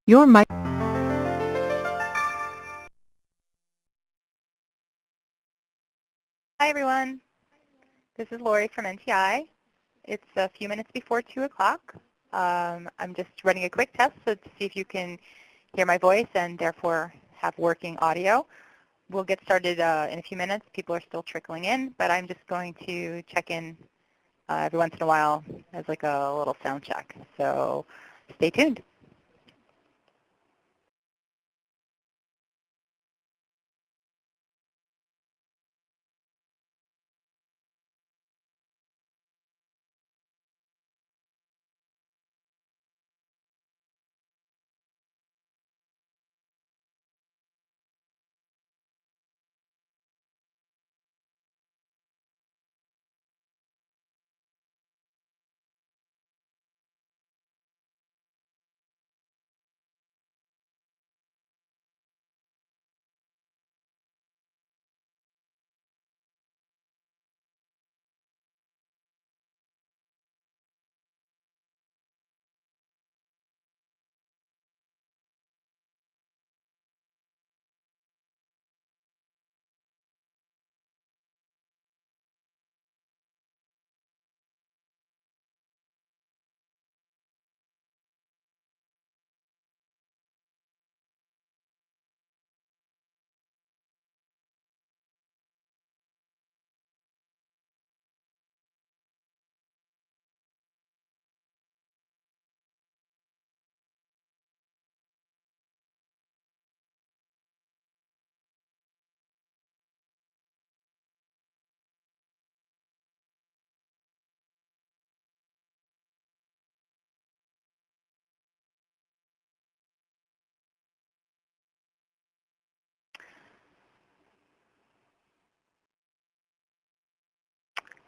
Your mic. Hi, everyone. This is Lori from NTI. It's a few minutes before 2 o'clock. I'm just running a quick test to see if you can hear my voice and therefore have working audio. We'll get started in a few minutes. People are still trickling in, but I'm just going to check in every once in a while as like a little sound check. So stay tuned.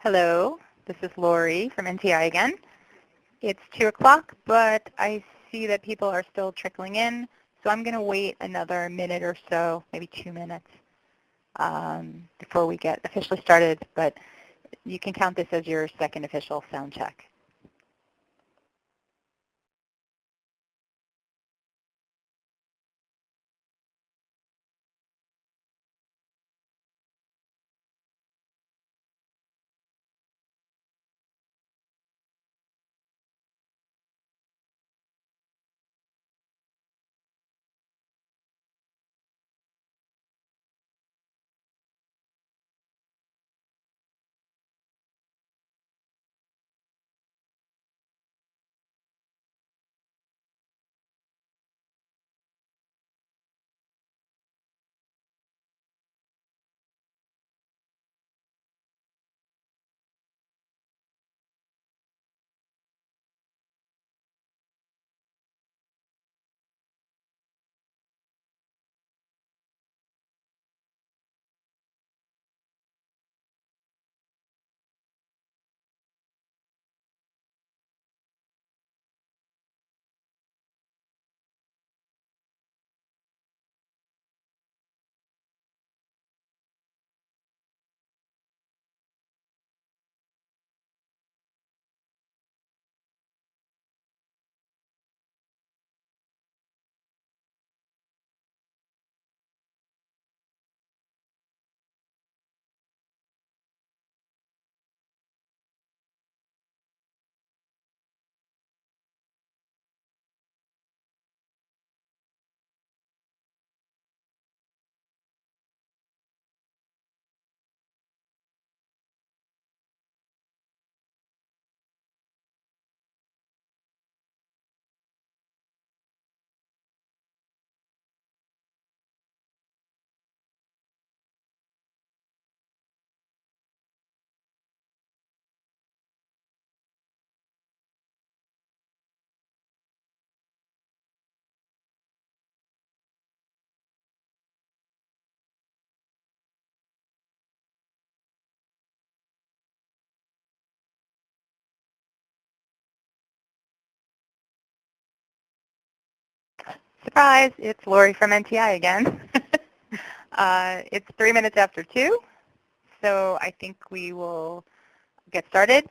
Hello, this is Lori from NTI again. It's 2 o'clock, but I see that people are still trickling in, so I'm going to wait another minute or so, maybe 2 minutes, before we get officially started, but you can count this as your second official sound check. Surprise, it's Lori from NTI again. It's 3 minutes after 2, so I think we will get started.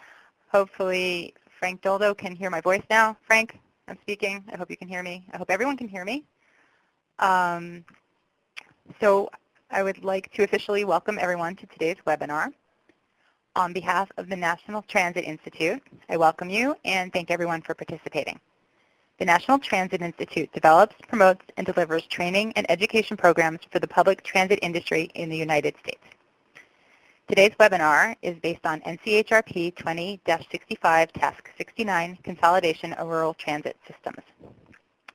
Hopefully Frank Doldo can hear my voice now. Frank? I'm speaking. I hope you can hear me. I hope everyone can hear me. So I would like to officially welcome everyone to today's webinar. On behalf of the National Transit Institute, I welcome you and thank everyone for participating. The National Transit Institute develops, promotes, and delivers training and education programs for the public transit industry in the United States. Today's webinar is based on NCHRP 20-65 Task 69, Consolidation of Rural Transit Systems.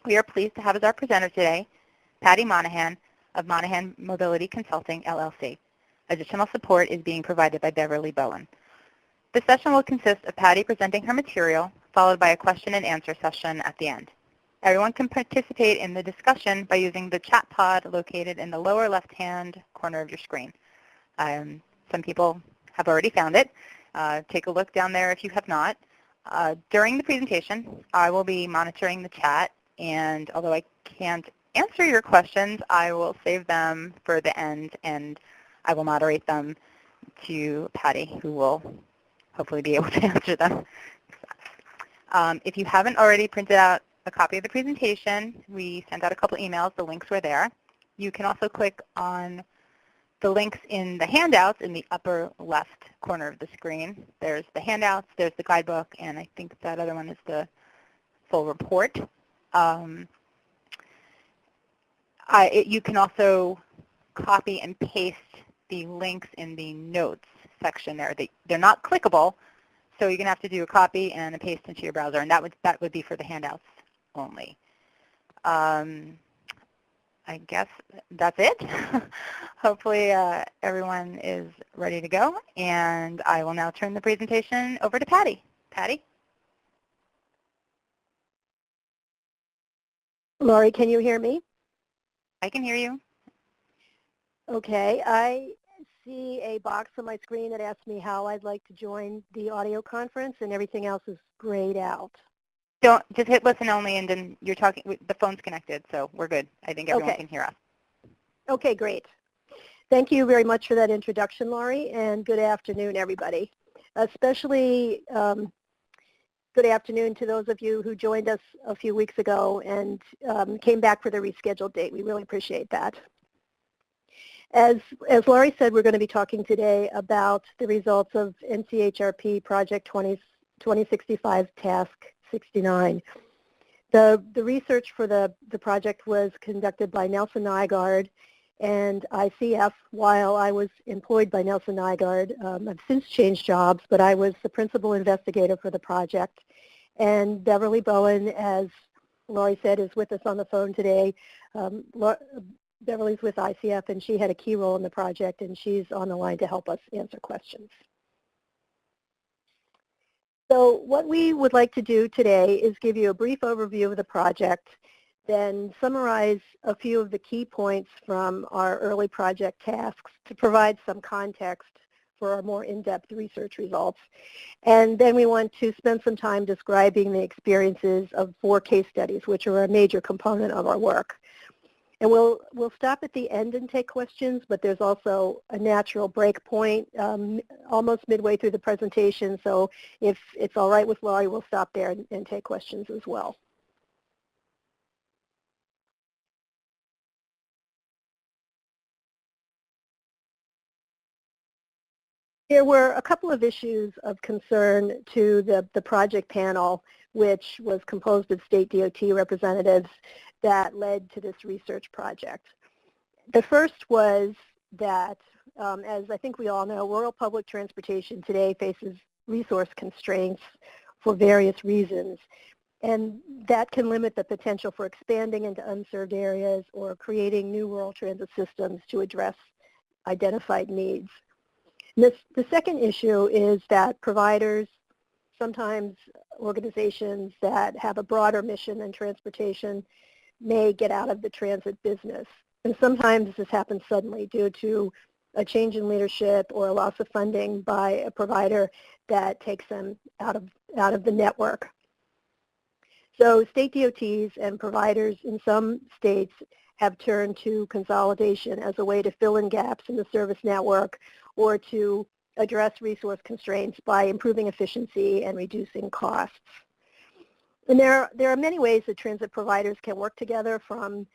We are pleased to have as our presenter today, Patty Monahan of Monahan Mobility Consulting, LLC. Additional support is being provided by Beverly Bowen. The session will consist of Patty presenting her material, followed by a question and answer session at the end. Everyone can participate in the discussion by using the chat pod located in the lower left-hand corner of your screen. Some people have already found it. Take a look down there if you have not. During the presentation, I will be monitoring the chat, and although I can't answer your questions, I will save them for the end, and I will moderate them to Patty, who will hopefully be able to answer them. If you haven't already printed out a copy of the presentation, we sent out a couple emails. The links were there. You can also click on the links in the handouts in the upper left corner of the screen. There's the handouts, there's the guidebook, and I think that other one is the full report. You can also copy and paste the links in the notes section there. They're not clickable, so you're going to have to do a copy and a paste into your browser, and that would be for the handouts only. I guess that's it. Hopefully everyone is ready to go, and I will now turn the presentation over to Patty. Patty? Lori, can you hear me? I can hear you. Okay, I see a box on my screen that asks me how I'd like to join the audio conference, and everything else is grayed out. Don't just hit listen only, and then you're talking. The phone's connected, so we're good. I think everyone can hear us. Okay, great. Thank you very much for that introduction, Lori, and good afternoon, everybody. Especially good afternoon to those of you who joined us a few weeks ago and came back for the rescheduled date. We really appreciate that. As Lori said, we're going to be talking today about the results of NCHRP Project 2065 Task 69. The research for the project was conducted by Nelson Nygaard and ICF while I was employed by Nelson Nygaard. I've since changed jobs, but I was the principal investigator for the project. And Beverly Bowen, as Lori said, is with us on the phone today. Beverly's with ICF, and she had a key role in the project, and she's on the line to help us answer questions. So what we would like to do today is give you a brief overview of the project, then summarize a few of the key points from our early project tasks to provide some context for our more in-depth research results. And then we want to spend some time describing the experiences of 4 case studies, which are a major component of our work. And we'll stop at the end and take questions, but there's also a natural break point almost midway through the presentation. So if it's all right with Laurie, we'll stop there and take questions as well. There were a couple of issues of concern to the project panel, which was composed of state DOT representatives, that led to this research project. The first was that, as I think we all know, rural public transportation today faces resource constraints for various reasons, and that can limit the potential for expanding into unserved areas or creating new rural transit systems to address identified needs. The second issue is that providers, sometimes organizations that have a broader mission than transportation, may get out of the transit business. And sometimes this happens suddenly due to a change in leadership or a loss of funding by a provider that takes them out of the network. So state DOTs and providers in some states have turned to consolidation as a way to fill in gaps in the service network or to address resource constraints by improving efficiency and reducing costs. And there are many ways that transit providers can work together, from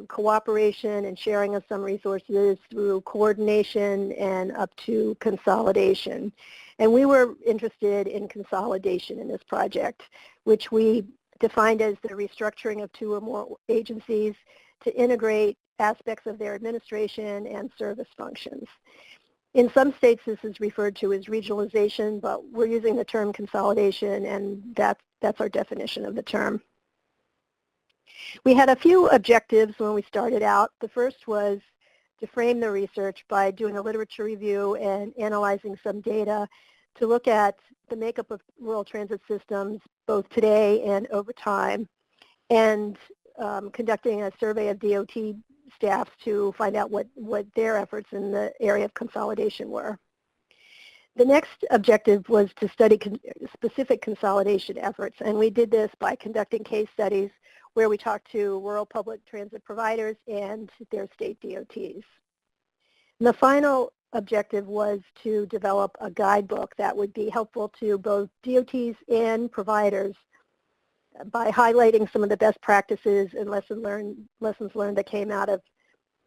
cooperation and sharing of some resources through coordination and up to consolidation. And we were interested in consolidation in this project, which we defined as the restructuring of two or more agencies to integrate aspects of their administration and service functions. In some states, this is referred to as regionalization, but we're using the term consolidation, and that's our definition of the term. We had a few objectives when we started out. The first was to frame the research by doing a literature review and analyzing some data to look at the makeup of rural transit systems both today and over time, and conducting a survey of DOT staffs to find out what their efforts in the area of consolidation were. The next objective was to study specific consolidation efforts, and we did this by conducting case studies where we talked to rural public transit providers and their state DOTs. And the final objective was to develop a guidebook that would be helpful to both DOTs and providers by highlighting some of the best practices and lessons learned that came out of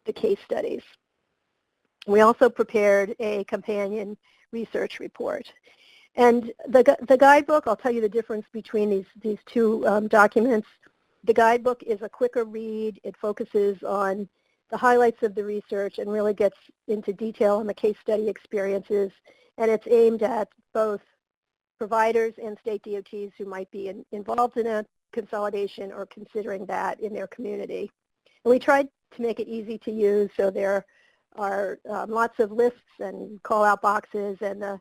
the case studies. We also prepared a companion research report. And the guidebook, I'll tell you the difference between these two documents. The guidebook is a quicker read. It focuses on the highlights of the research and really gets into detail on the case study experiences. And it's aimed at both providers and state DOTs who might be involved in a consolidation or considering that in their community. And we tried to make it easy to use, so there are lots of lists and call-out boxes, and the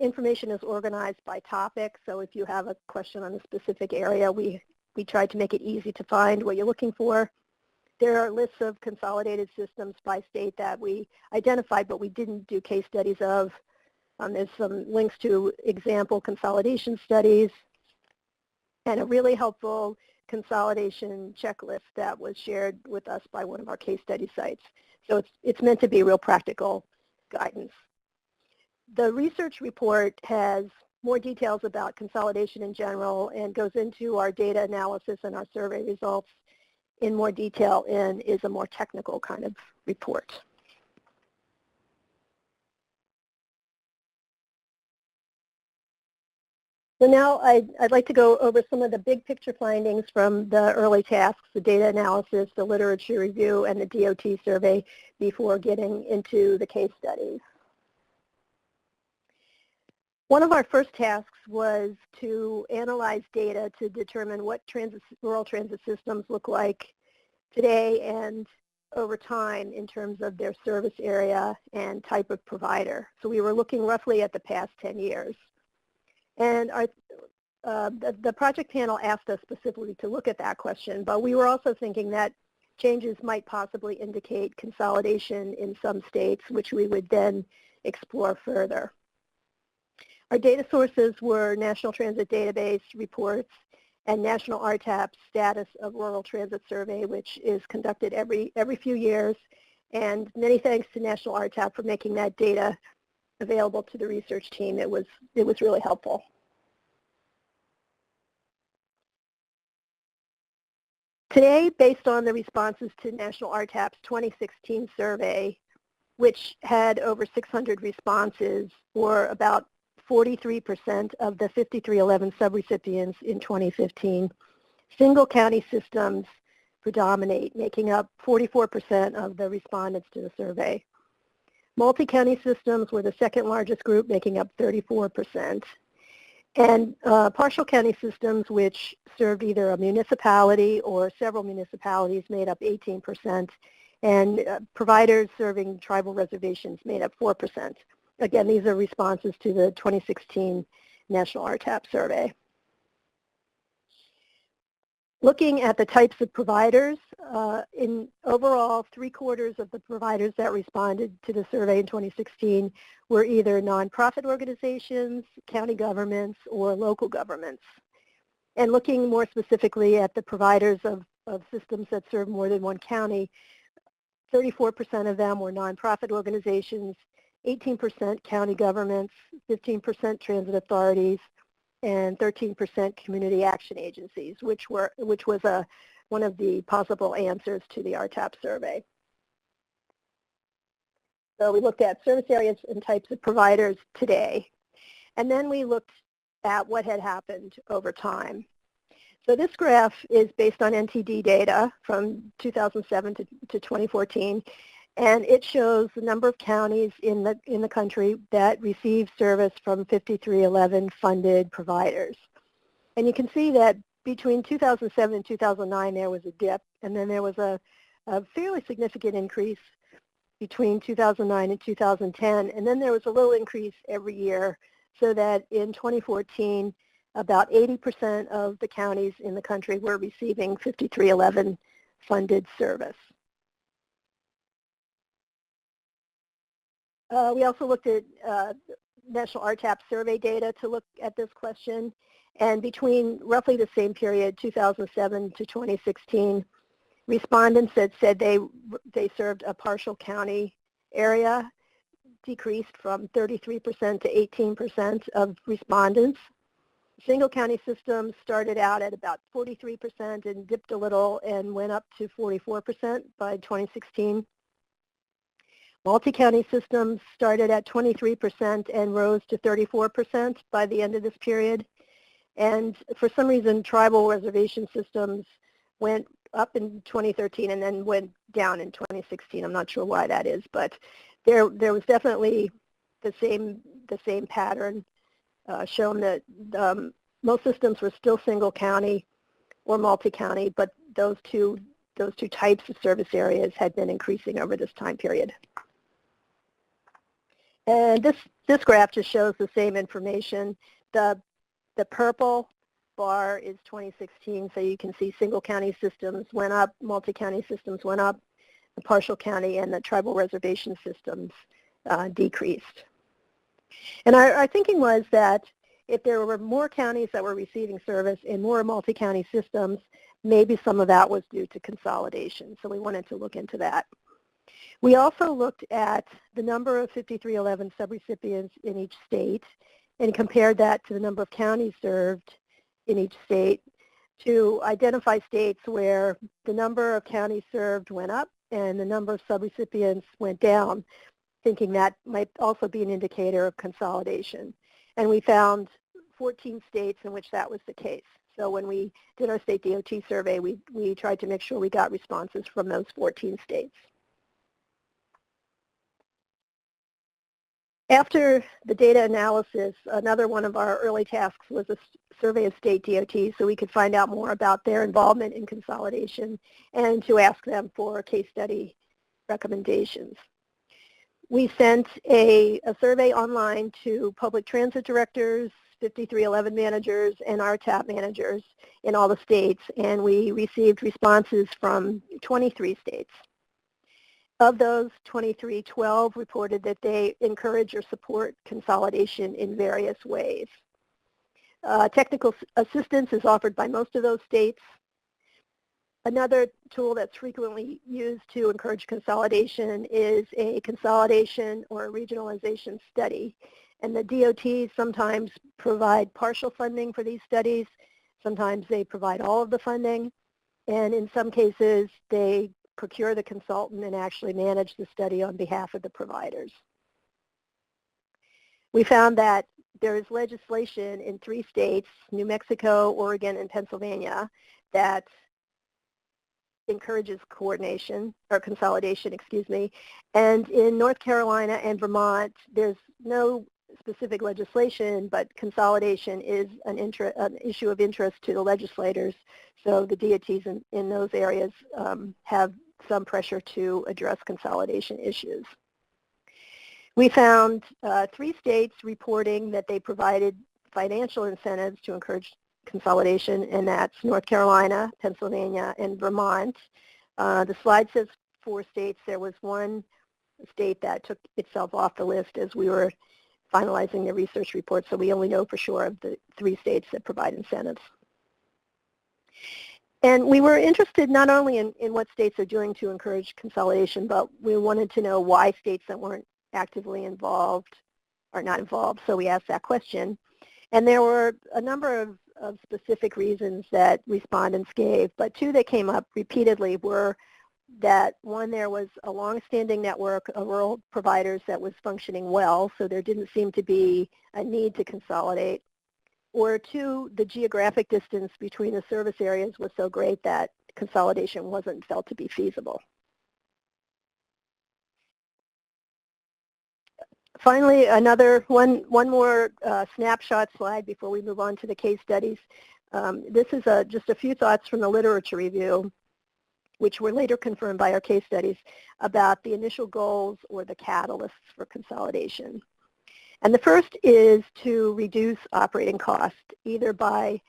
information is organized by topic. So if you have a question on a specific area, we tried to make it easy to find what you're looking for. There are lists of consolidated systems by state that we identified, but we didn't do case studies of. There's some links to example consolidation studies and a really helpful consolidation checklist that was shared with us by one of our case study sites. So it's meant to be real practical guidance. The research report has more details about consolidation in general and goes into our data analysis and our survey results in more detail and is a more technical kind of report. So now I'd like to go over some of the big picture findings from the early tasks, the data analysis, the literature review, and the DOT survey before getting into the case studies. One of our first tasks was to analyze data to determine what rural transit systems look like today and over time in terms of their service area and type of provider. So we were looking roughly at the past 10 years. And the project panel asked us specifically to look at that question, but we were also thinking that changes might possibly indicate consolidation in some states, which we would then explore further. Our data sources were National Transit Database reports and National RTAP Status of Rural Transit Survey, which is conducted every few years. And many thanks to National RTAP for making that data available to the research team. It was really helpful. Today, based on the responses to National RTAP's 2016 survey, which had over 600 responses, or about 43% of the 5311 subrecipients in 2015, single county systems predominate, making up 44% of the respondents to the survey. Multi-county systems were the second largest group, making up 34%. And partial county systems, which served either a municipality or several municipalities, made up 18%. And providers serving tribal reservations made up 4%. Again, these are responses to the 2016 National RTAP survey. Looking at the types of providers, in overall, 3/4 of the providers that responded to the survey in 2016 were either nonprofit organizations, county governments, or local governments. And looking more specifically at the providers of systems that serve more than one county, 34% of them were nonprofit organizations, 18% county governments, 15% transit authorities, and 13% community action agencies, which was one of the possible answers to the RTAP survey. So we looked at service areas and types of providers today, and then we looked at what had happened over time. So this graph is based on NTD data from 2007 to 2014, and it shows the number of counties in the country that receive service from 5311 funded providers. And you can see that between 2007 and 2009 there was a dip, and then there was a fairly significant increase between 2009 and 2010, and then there was a little increase every year, so that in 2014 about 80% of the counties in the country were receiving 5311 funded service. We also looked at National RTAP survey data to look at this question, and between roughly the same period, 2007 to 2016, respondents that said they served a partial county area decreased from 33% to 18% of respondents. Single county systems started out at about 43% and dipped a little and went up to 44% by 2016. Multi-county systems started at 23% and rose to 34% by the end of this period. And for some reason, tribal reservation systems went up in 2013 and then went down in 2016. I'm not sure why that is, but there was definitely the same pattern shown that most systems were still single county or multi-county, but those two types of service areas had been increasing over this time period. And this graph just shows the same information. The purple bar is 2016, so you can see single county systems went up, multi-county systems went up, the partial county and the tribal reservation systems decreased. And our thinking was that if there were more counties that were receiving service and more multi-county systems, maybe some of that was due to consolidation. So we wanted to look into that. We also looked at the number of 5311 subrecipients in each state and compared that to the number of counties served in each state to identify states where the number of counties served went up and the number of subrecipients went down, thinking that might also be an indicator of consolidation. And we found 14 states in which that was the case. So when we did our state DOT survey, we tried to make sure we got responses from those 14 states. After the data analysis, another one of our early tasks was a survey of state DOTs so we could find out more about their involvement in consolidation and to ask them for case study recommendations. We sent a survey online to public transit directors, 5311 managers, and RTAP managers in all the states, and we received responses from 23 states. Of those 23, 12 reported that they encourage or support consolidation in various ways. Technical assistance is offered by most of those states. Another tool that's frequently used to encourage consolidation is a consolidation or a regionalization study. And the DOTs sometimes provide partial funding for these studies. Sometimes they provide all of the funding. And in some cases, they procure the consultant and actually manage the study on behalf of the providers. We found that there is legislation in 3 states, New Mexico, Oregon, and Pennsylvania, that encourages coordination, or consolidation, excuse me. And in North Carolina and Vermont, there's no specific legislation, but consolidation is an issue of interest to the legislators. So the DOTs in those areas have some pressure to address consolidation issues. We found 3 states reporting that they provided financial incentives to encourage consolidation, and that's North Carolina, Pennsylvania, and Vermont. The slide says 4 states. There was one state that took itself off the list as we were finalizing the research report, so we only know for sure of the 3 states that provide incentives. And we were interested not only in what states are doing to encourage consolidation, but we wanted to know why states that weren't actively involved are not involved, so we asked that question. And there were a number of specific reasons that respondents gave, but two that came up repeatedly were that, one, there was a long-standing network of rural providers that was functioning well, so there didn't seem to be a need to consolidate. Or two, the geographic distance between the service areas was so great that consolidation wasn't felt to be feasible. Finally, one more snapshot slide before we move on to the case studies. This is just a few thoughts from the literature review, which were later confirmed by our case studies, about the initial goals or the catalysts for consolidation. And the first is to reduce operating costs, either by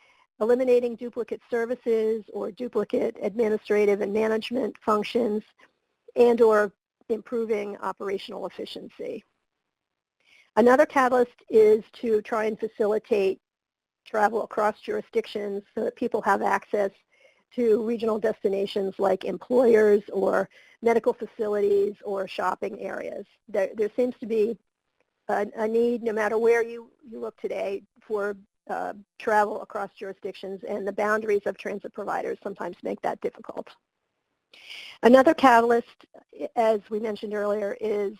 eliminating duplicate services or duplicate administrative and management functions, and or improving operational efficiency. Another catalyst is to try and facilitate travel across jurisdictions so that people have access to regional destinations like employers or medical facilities or shopping areas. There seems to be a need, no matter where you look today, for travel across jurisdictions, and the boundaries of transit providers sometimes make that difficult. Another catalyst, as we mentioned earlier, is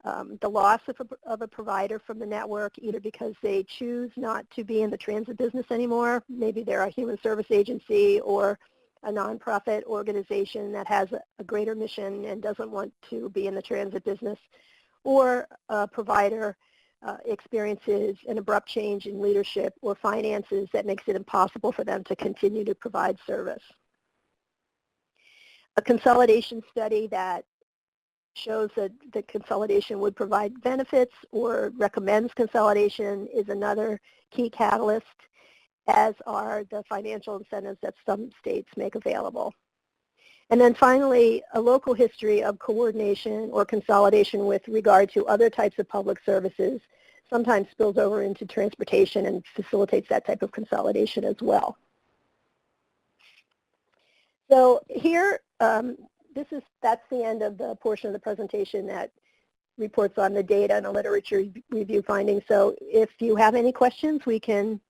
the loss of a provider from the network, either because they choose not to be in the transit business anymore. Maybe they're a human service agency or a nonprofit organization that has a greater mission and doesn't want to be in the transit business, or a provider experiences an abrupt change in leadership or finances that makes it impossible for them to continue to provide service. A consolidation study that shows that the consolidation would provide benefits or recommends consolidation is another key catalyst, as are the financial incentives that some states make available. And then finally, a local history of coordination or consolidation with regard to other types of public services sometimes spills over into transportation and facilitates that type of consolidation as well. So here, that's the end of the portion of the presentation that reports on the data and the literature review findings. So if you have any questions, we can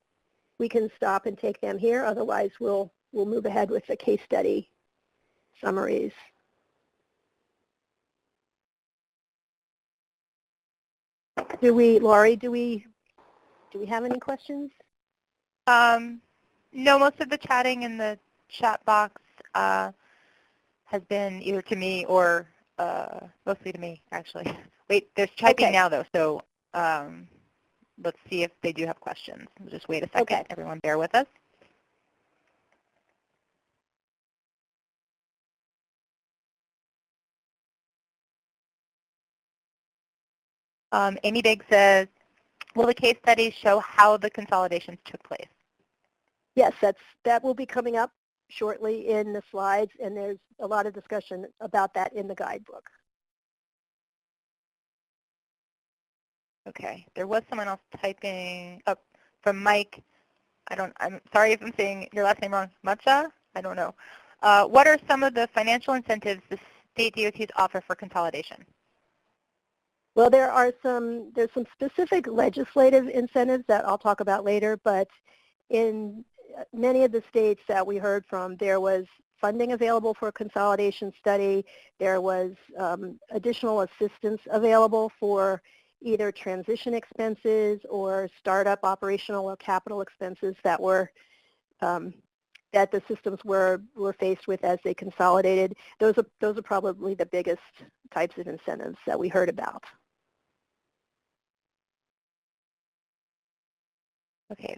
stop and take them here. Otherwise, we'll move ahead with the case study summaries. Laurie, do we have any questions? No, most of the chatting in the chat box has been either to me or mostly to me, actually. Wait, there's typing now, though, so let's see if they do have questions. We'll just wait a second. Okay. Everyone bear with us. Amy Biggs says, will the case studies show how the consolidations took place? Yes, that will be coming up shortly in the slides, and there's a lot of discussion about that in the guidebook. Okay, there was someone else typing up from Mike. I'm sorry if I'm saying your last name wrong. Matcha? I don't know. What are some of the financial incentives the state DOTs offer for consolidation? Well, there's some specific legislative incentives that I'll talk about later, but in many of the states that we heard from, there was funding available for a consolidation study. There was additional assistance available for either transition expenses or startup operational or capital expenses that that the systems were faced with as they consolidated. Those are probably the biggest types of incentives that we heard about. Okay,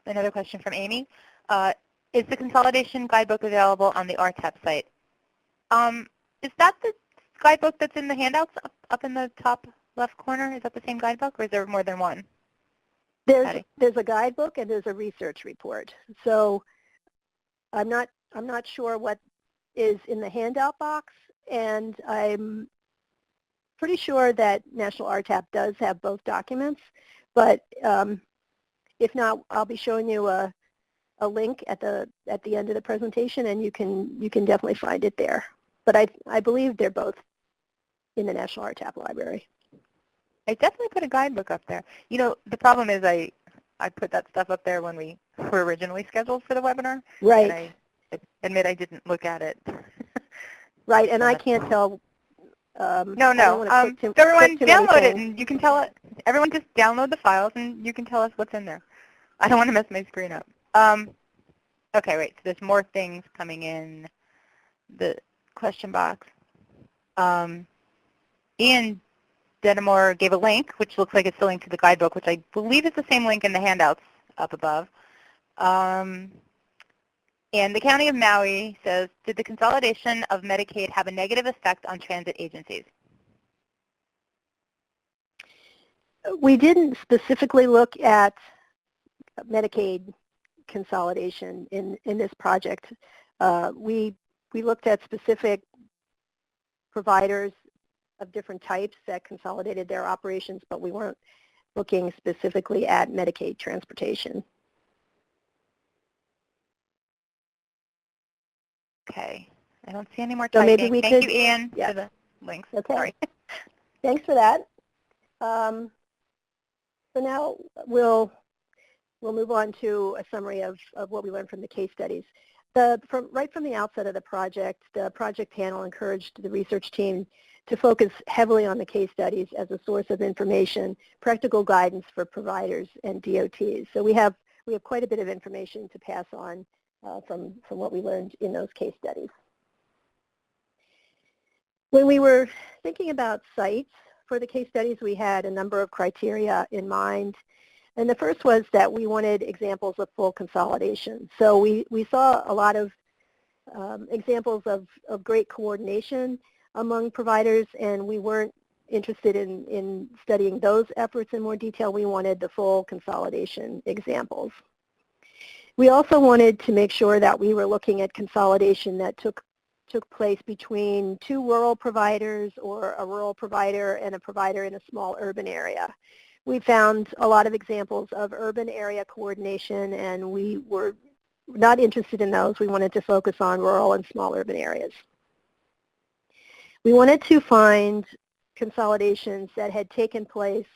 another question from Amy. Is the consolidation guidebook available on the RTAP site? Is that the guidebook that's in the handouts up in the top left corner? Is that the same guidebook, or is there more than one? There's a guidebook and there's a research report. So I'm not sure what is in the handout box, and I'm pretty sure that National RTAP does have both documents, but if not, I'll be showing you a link at the end of the presentation, and you can definitely find it there. But I believe they're both in the National RTAP library. I definitely put a guidebook up there. You know, the problem is I I put that stuff up there when we were originally scheduled for the webinar. Right. And I admit I didn't look at it. Right, and I can't tell. No. I don't want to click too, Everyone click too many download it, things. and you can tell it. Everyone just download the files, and you can tell us what's in there. I don't want to mess my screen up. Okay, wait. So there's more things coming in the question box. Ian Denimore gave a link, which looks like it's the link to the guidebook, which I believe is the same link in the handouts up above. And the County of Maui says, did the consolidation of Medicaid have a negative effect on transit agencies? We didn't specifically look at Medicaid consolidation in this project. We looked at specific providers of different types that consolidated their operations, but we weren't looking specifically at Medicaid transportation. Okay. I don't see any more So typing. maybe we Thank could, you, Ian, yeah. for the links. Okay. Sorry. Thanks for that. So now we'll move on to a summary of what we learned from the case studies. Right from the outset of the project panel encouraged the research team to focus heavily on the case studies as a source of information, practical guidance for providers and DOTs. So we have quite a bit of information to pass on from what we learned in those case studies. When we were thinking about sites for the case studies, we had a number of criteria in mind. And the first was that we wanted examples of full consolidation. So we saw a lot of examples of great coordination among providers, and we weren't interested in studying those efforts in more detail. We wanted the full consolidation examples. We also wanted to make sure that we were looking at consolidation that took place between two rural providers or a rural provider and a provider in a small urban area. We found a lot of examples of urban area coordination, and we were not interested in those. We wanted to focus on rural and small urban areas. We wanted to find consolidations that had taken place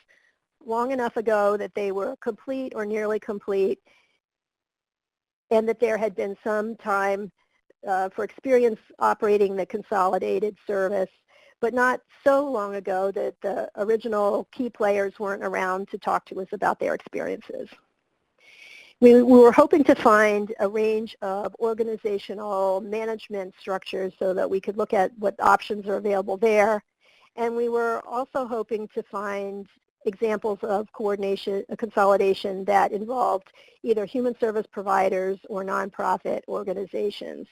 long enough ago that they were complete or nearly complete, and that there had been some time for experience operating the consolidated service, but not so long ago that the original key players weren't around to talk to us about their experiences. We were hoping to find a range of organizational management structures so that we could look at what options are available there. And we were also hoping to find examples of coordination, consolidation that involved either human service providers or nonprofit organizations.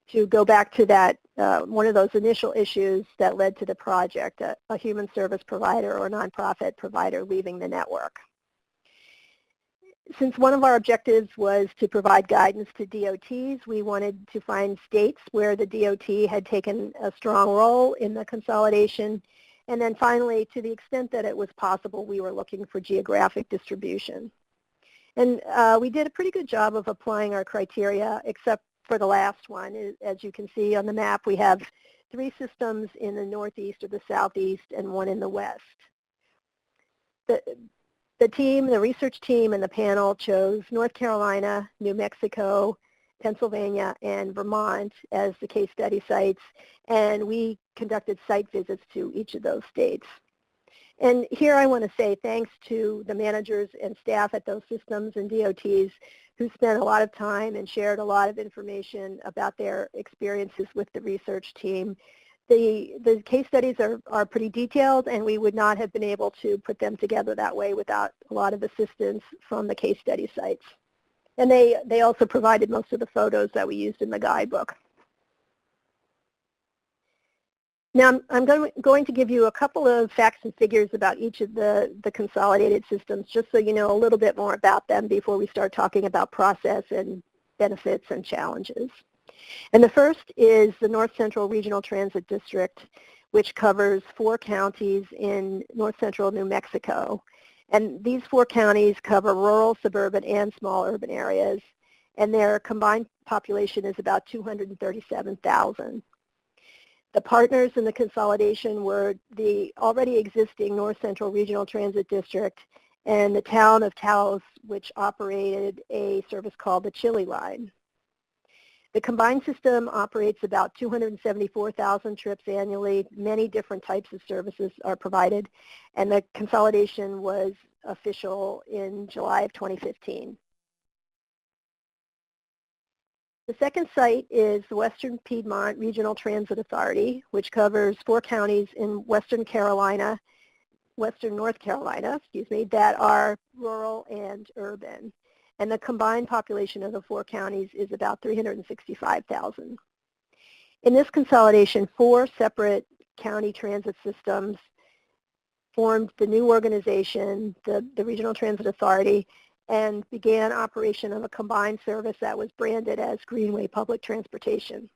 To go back to that, one of those initial issues that led to the project, a human service provider or nonprofit provider leaving the network. Since one of our objectives was to provide guidance to DOTs, we wanted to find states where the DOT had taken a strong role in the consolidation. And then finally, to the extent that it was possible, we were looking for geographic distribution. And we did a pretty good job of applying our criteria, except for the last one. As you can see on the map, we have 3 systems in the northeast or the southeast and 1 in the west. The team, the research team and the panel chose North Carolina, New Mexico, Pennsylvania, and Vermont as the case study sites, and we conducted site visits to each of those states. And here I want to say thanks to the managers and staff at those systems and DOTs who spent a lot of time and shared a lot of information about their experiences with the research team. The case studies are pretty detailed, and we would not have been able to put them together that way without a lot of assistance from the case study sites. And they also provided most of the photos that we used in the guidebook. Now I'm going to give you a couple of facts and figures about each of the consolidated systems, just so you know a little bit more about them before we start talking about process and benefits and challenges. And the first is the North Central Regional Transit District, which covers 4 counties in north central New Mexico. And these 4 counties cover rural, suburban, and small urban areas, and their combined population is about 237,000. The partners in the consolidation were the already existing North Central Regional Transit District and the town of Taos, which operated a service called the Chili Line. The combined system operates about 274,000 trips annually. Many different types of services are provided, and the consolidation was official in July of 2015. The second site is the Western Piedmont Regional Transit Authority, which covers 4 counties in Western North Carolina, that are rural and urban. And the combined population of the 4 counties is about 365,000. In this consolidation, 4 separate county transit systems formed the new organization, the Regional Transit Authority, and began operation of a combined service that was branded as Greenway Public Transportation.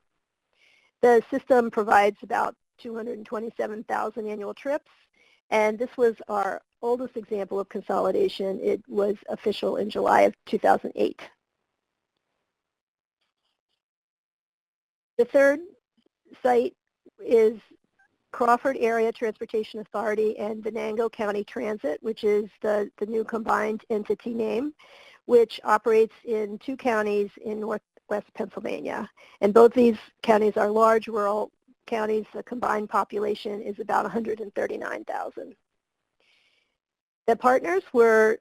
The system provides about 227,000 annual trips, and this was our oldest example of consolidation. It was official in July of 2008. The third site is Crawford Area Transportation Authority and Venango County Transit, which is the new combined entity name, which operates in 2 counties in northwest Pennsylvania. And both these counties are large rural counties. The combined population is about 139,000. The partners were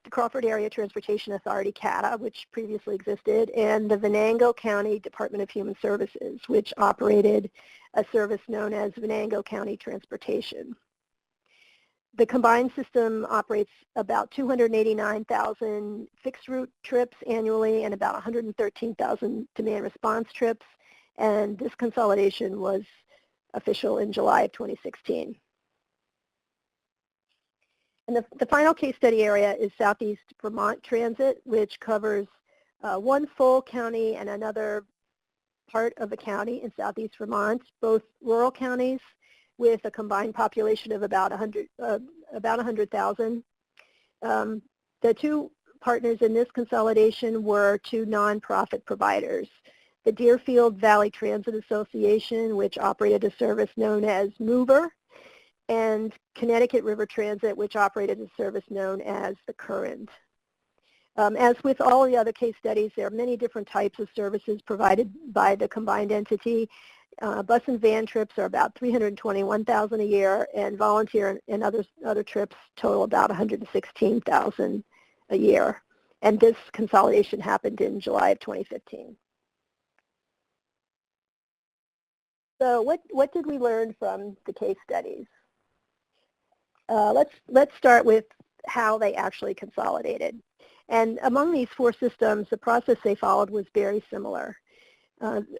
the Crawford Area Transportation Authority, CATA, which previously existed, and the Venango County Department of Human Services, which operated a service known as Venango County Transportation. The combined system operates about 289,000 fixed route trips annually and about 113,000 demand response trips, and this consolidation was official in July of 2016. And the final case study area is Southeast Vermont Transit, which covers 1 full county and another part of the county in Southeast Vermont, both rural counties with a combined population of about 100,000. The 2 partners in this consolidation were 2 nonprofit providers. The Deerfield Valley Transit Association, which operated a service known as Mover, and Connecticut River Transit, which operated a service known as the Current. As with all the other case studies, there are many different types of services provided by the combined entity. Bus and van trips are about 321,000 a year, and volunteer and other trips total about 116,000 a year. And this consolidation happened in July of 2015. So what did we learn from the case studies? Let's start with how they actually consolidated. And among these 4 systems, the process they followed was very similar.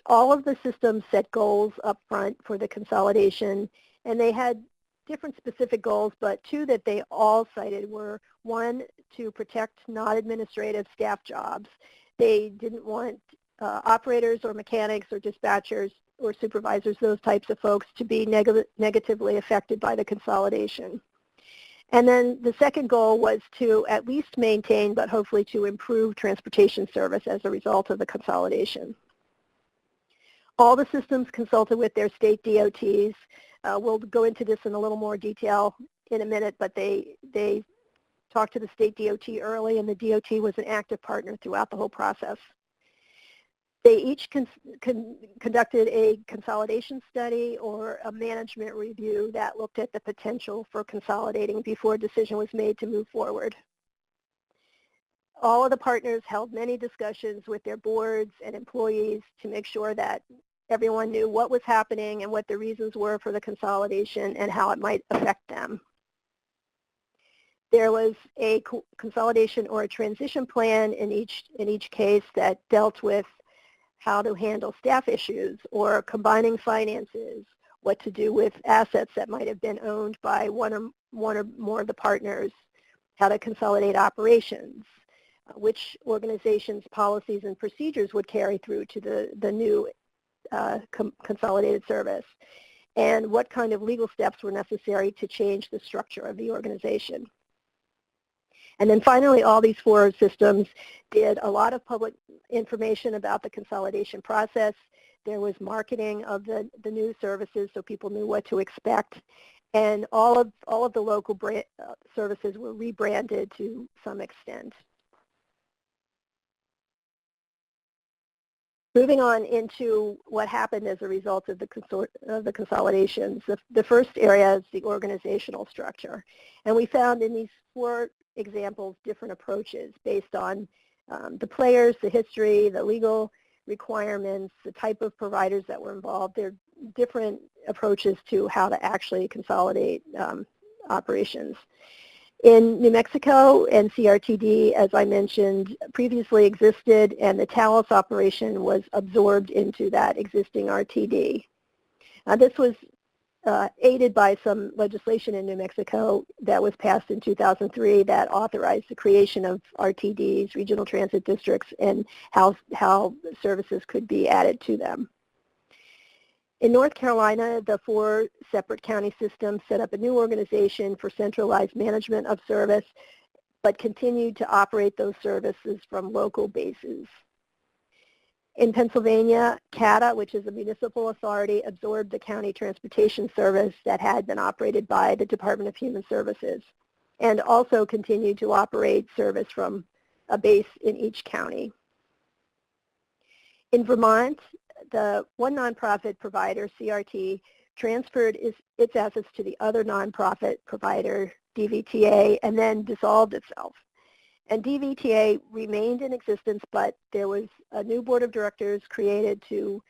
All of the systems set goals up front for the consolidation, and they had different specific goals, but 2 that they all cited were, 1, to protect non-administrative staff jobs. They didn't want operators or mechanics or dispatchers or supervisors, those types of folks, to be negatively affected by the consolidation. And then the second goal was to at least maintain, but hopefully to improve transportation service as a result of the consolidation. All the systems consulted with their state DOTs. We'll go into this in a little more detail in a minute, but they talked to the state DOT early, and the DOT was an active partner throughout the whole process. They each conducted a consolidation study or a management review that looked at the potential for consolidating before a decision was made to move forward. All of the partners held many discussions with their boards and employees to make sure that everyone knew what was happening and what the reasons were for the consolidation and how it might affect them. There was a consolidation or a transition plan in each case that dealt with how to handle staff issues or combining finances, what to do with assets that might have been owned by one or more of the partners, how to consolidate operations, which organizations' policies and procedures would carry through to the new consolidated service, and what kind of legal steps were necessary to change the structure of the organization. And then finally, all these 4 systems did a lot of public information about the consolidation process. There was marketing of the new services so people knew what to expect. and all of the local services were rebranded to some extent. Moving on into what happened as a result of the consolidations, the first area is the organizational structure. And we found in these 4 examples different approaches based on the players, the history, the legal requirements, the type of providers that were involved. There are different approaches to how to actually consolidate operations. In New Mexico, NCRTD, as I mentioned, previously existed, and the Talos operation was absorbed into that existing RTD. This was aided by some legislation in New Mexico that was passed in 2003 that authorized the creation of RTDs, regional transit districts, and how services could be added to them. In North Carolina, the 4 separate county systems set up a new organization for centralized management of service, but continued to operate those services from local bases. In Pennsylvania, CATA, which is a municipal authority, absorbed the county transportation service that had been operated by the Department of Human Services, and also continued to operate service from a base in each county. In Vermont, the one nonprofit provider, CRT, transferred its assets to the other nonprofit provider, DVTA, and then dissolved itself. And DVTA remained in existence, but there was a new board of directors created to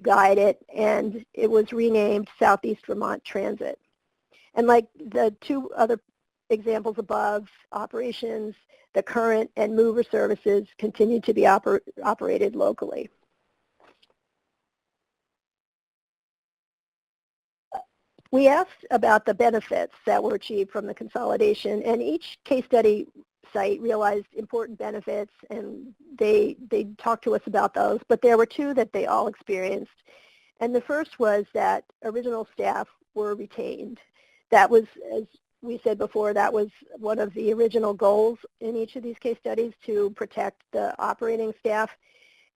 guide it, and it was renamed Southeast Vermont Transit. And like the 2 other examples above, operations, the current and mover services continued to be operated locally. We asked about the benefits that were achieved from the consolidation, and each case study site realized important benefits, and they talked to us about those, but there were 2 that they all experienced. And the first was that original staff were retained. That was, as we said before, that was one of the original goals in each of these case studies, to protect the operating staff.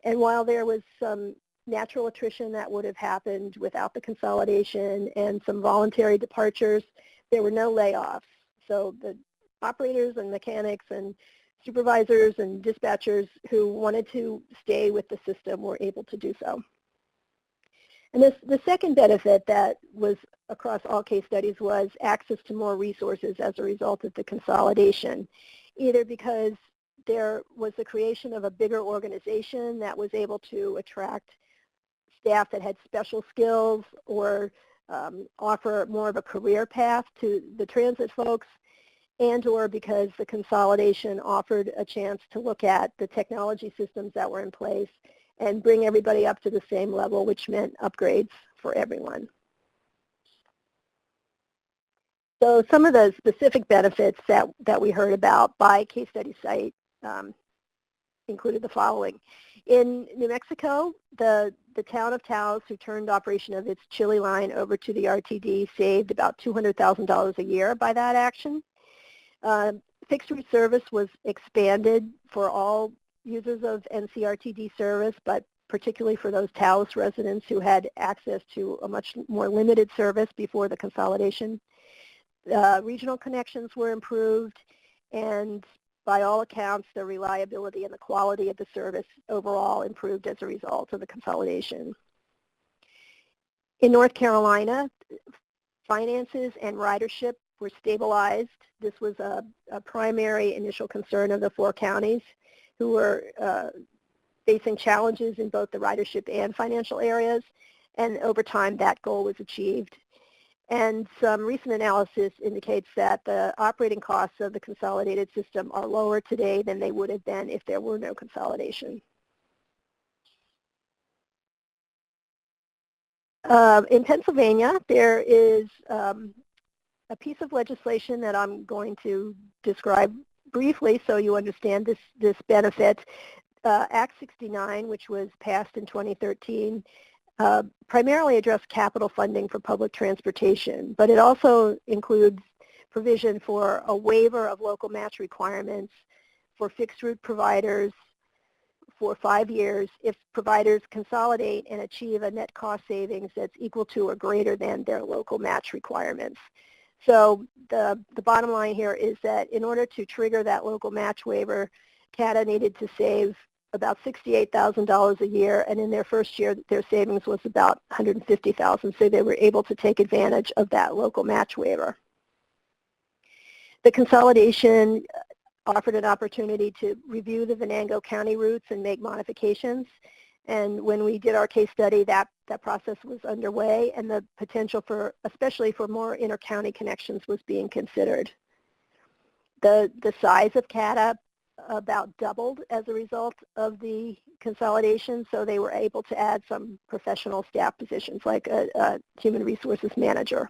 And while there was some natural attrition that would have happened without the consolidation and some voluntary departures, there were no layoffs. So the operators and mechanics and supervisors and dispatchers who wanted to stay with the system were able to do so. And the second benefit that was across all case studies was access to more resources as a result of the consolidation, either because there was the creation of a bigger organization that was able to attract staff that had special skills or offer more of a career path to the transit folks, and or because the consolidation offered a chance to look at the technology systems that were in place and bring everybody up to the same level, which meant upgrades for everyone. So some of the specific benefits that we heard about by case study site included the following. In New Mexico, the town of Taos, who turned operation of its Chile line over to the RTD, saved about $200,000 a year by that action. Fixed route service was expanded for all users of NCRTD service, but particularly for those Taos residents who had access to a much more limited service before the consolidation. Regional connections were improved, and by all accounts, the reliability and the quality of the service overall improved as a result of the consolidation. In North Carolina, finances and ridership were stabilized. This was a primary initial concern of the 4 counties who were facing challenges in both the ridership and financial areas, and over time that goal was achieved. And some recent analysis indicates that the operating costs of the consolidated system are lower today than they would have been if there were no consolidation. In Pennsylvania, there is a piece of legislation that I'm going to describe briefly so you understand this benefit. Act 69, which was passed in 2013, primarily addressed capital funding for public transportation, but it also includes provision for a waiver of local match requirements for fixed route providers, for 5 years if providers consolidate and achieve a net cost savings that's equal to or greater than their local match requirements. So the bottom line here is that in order to trigger that local match waiver, CATA needed to save about $68,000 a year, and in their first year, their savings was about $150,000, so they were able to take advantage of that local match waiver. The consolidation offered an opportunity to review the Venango County routes and make modifications, and when we did our case study, that process was underway, and the potential for, especially for more inter-county connections, was being considered. The size of CATA about doubled as a result of the consolidation, so they were able to add some professional staff positions like a human resources manager.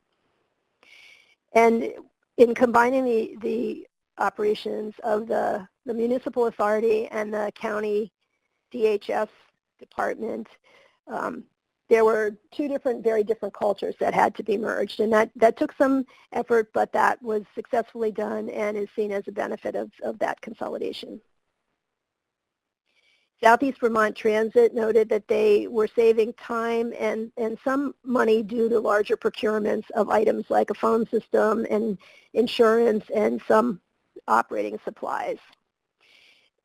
And in combining the operations of the municipal authority and the county DHS department, there were two very different cultures that had to be merged, and that took some effort, but that was successfully done and is seen as a benefit of that consolidation. Southeast Vermont Transit noted that they were saving time and some money due to larger procurements of items like a phone system and insurance and some operating supplies.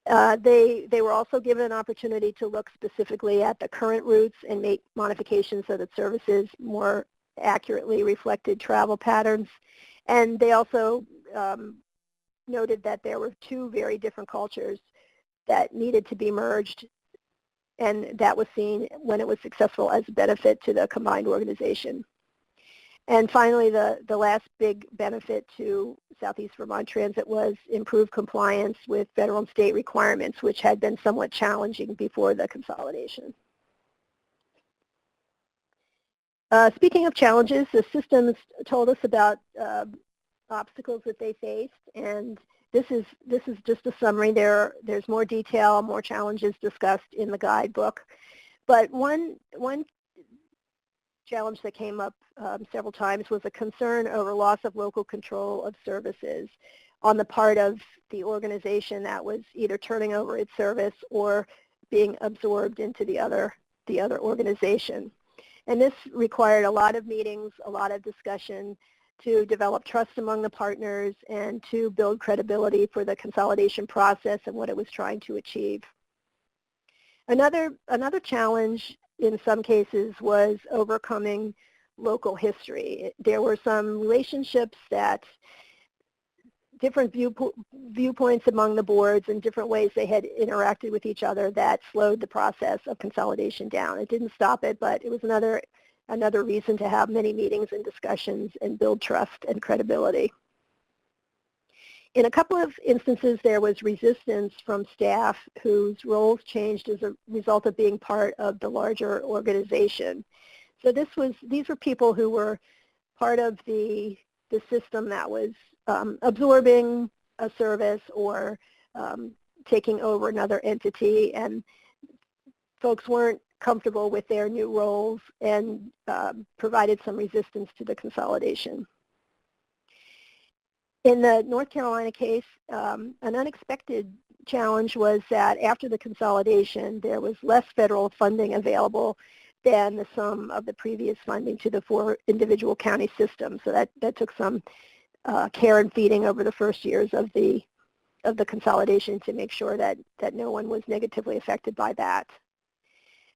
They were also given an opportunity to look specifically at the current routes and make modifications so that services more accurately reflected travel patterns. And they also noted that there were two very different cultures that needed to be merged, and that was seen when it was successful as a benefit to the combined organization. And finally, the last big benefit to Southeast Vermont Transit was improved compliance with federal and state requirements, which had been somewhat challenging before the consolidation. Speaking of challenges, the systems told us about obstacles that they faced, and this is just a summary. There's more detail, more challenges discussed in the guidebook, but one challenge that came up several times was a concern over loss of local control of services on the part of the organization that was either turning over its service or being absorbed into the other organization. And this required a lot of meetings, a lot of discussion to develop trust among the partners and to build credibility for the consolidation process and what it was trying to achieve. Another challenge in some cases was overcoming local history. There were some relationships that different viewpoints among the boards and different ways they had interacted with each other that slowed the process of consolidation down. It didn't stop it, but it was another reason to have many meetings and discussions and build trust and credibility. In a couple of instances, there was resistance from staff whose roles changed as a result of being part of the larger organization. So these were people who were part of the system that was absorbing a service or taking over another entity, and folks weren't comfortable with their new roles and provided some resistance to the consolidation. In the North Carolina case, an unexpected challenge was that after the consolidation, there was less federal funding available than the sum of the previous funding to the 4 individual county systems. So that took some care and feeding over the first years of the consolidation to make sure that no one was negatively affected by that.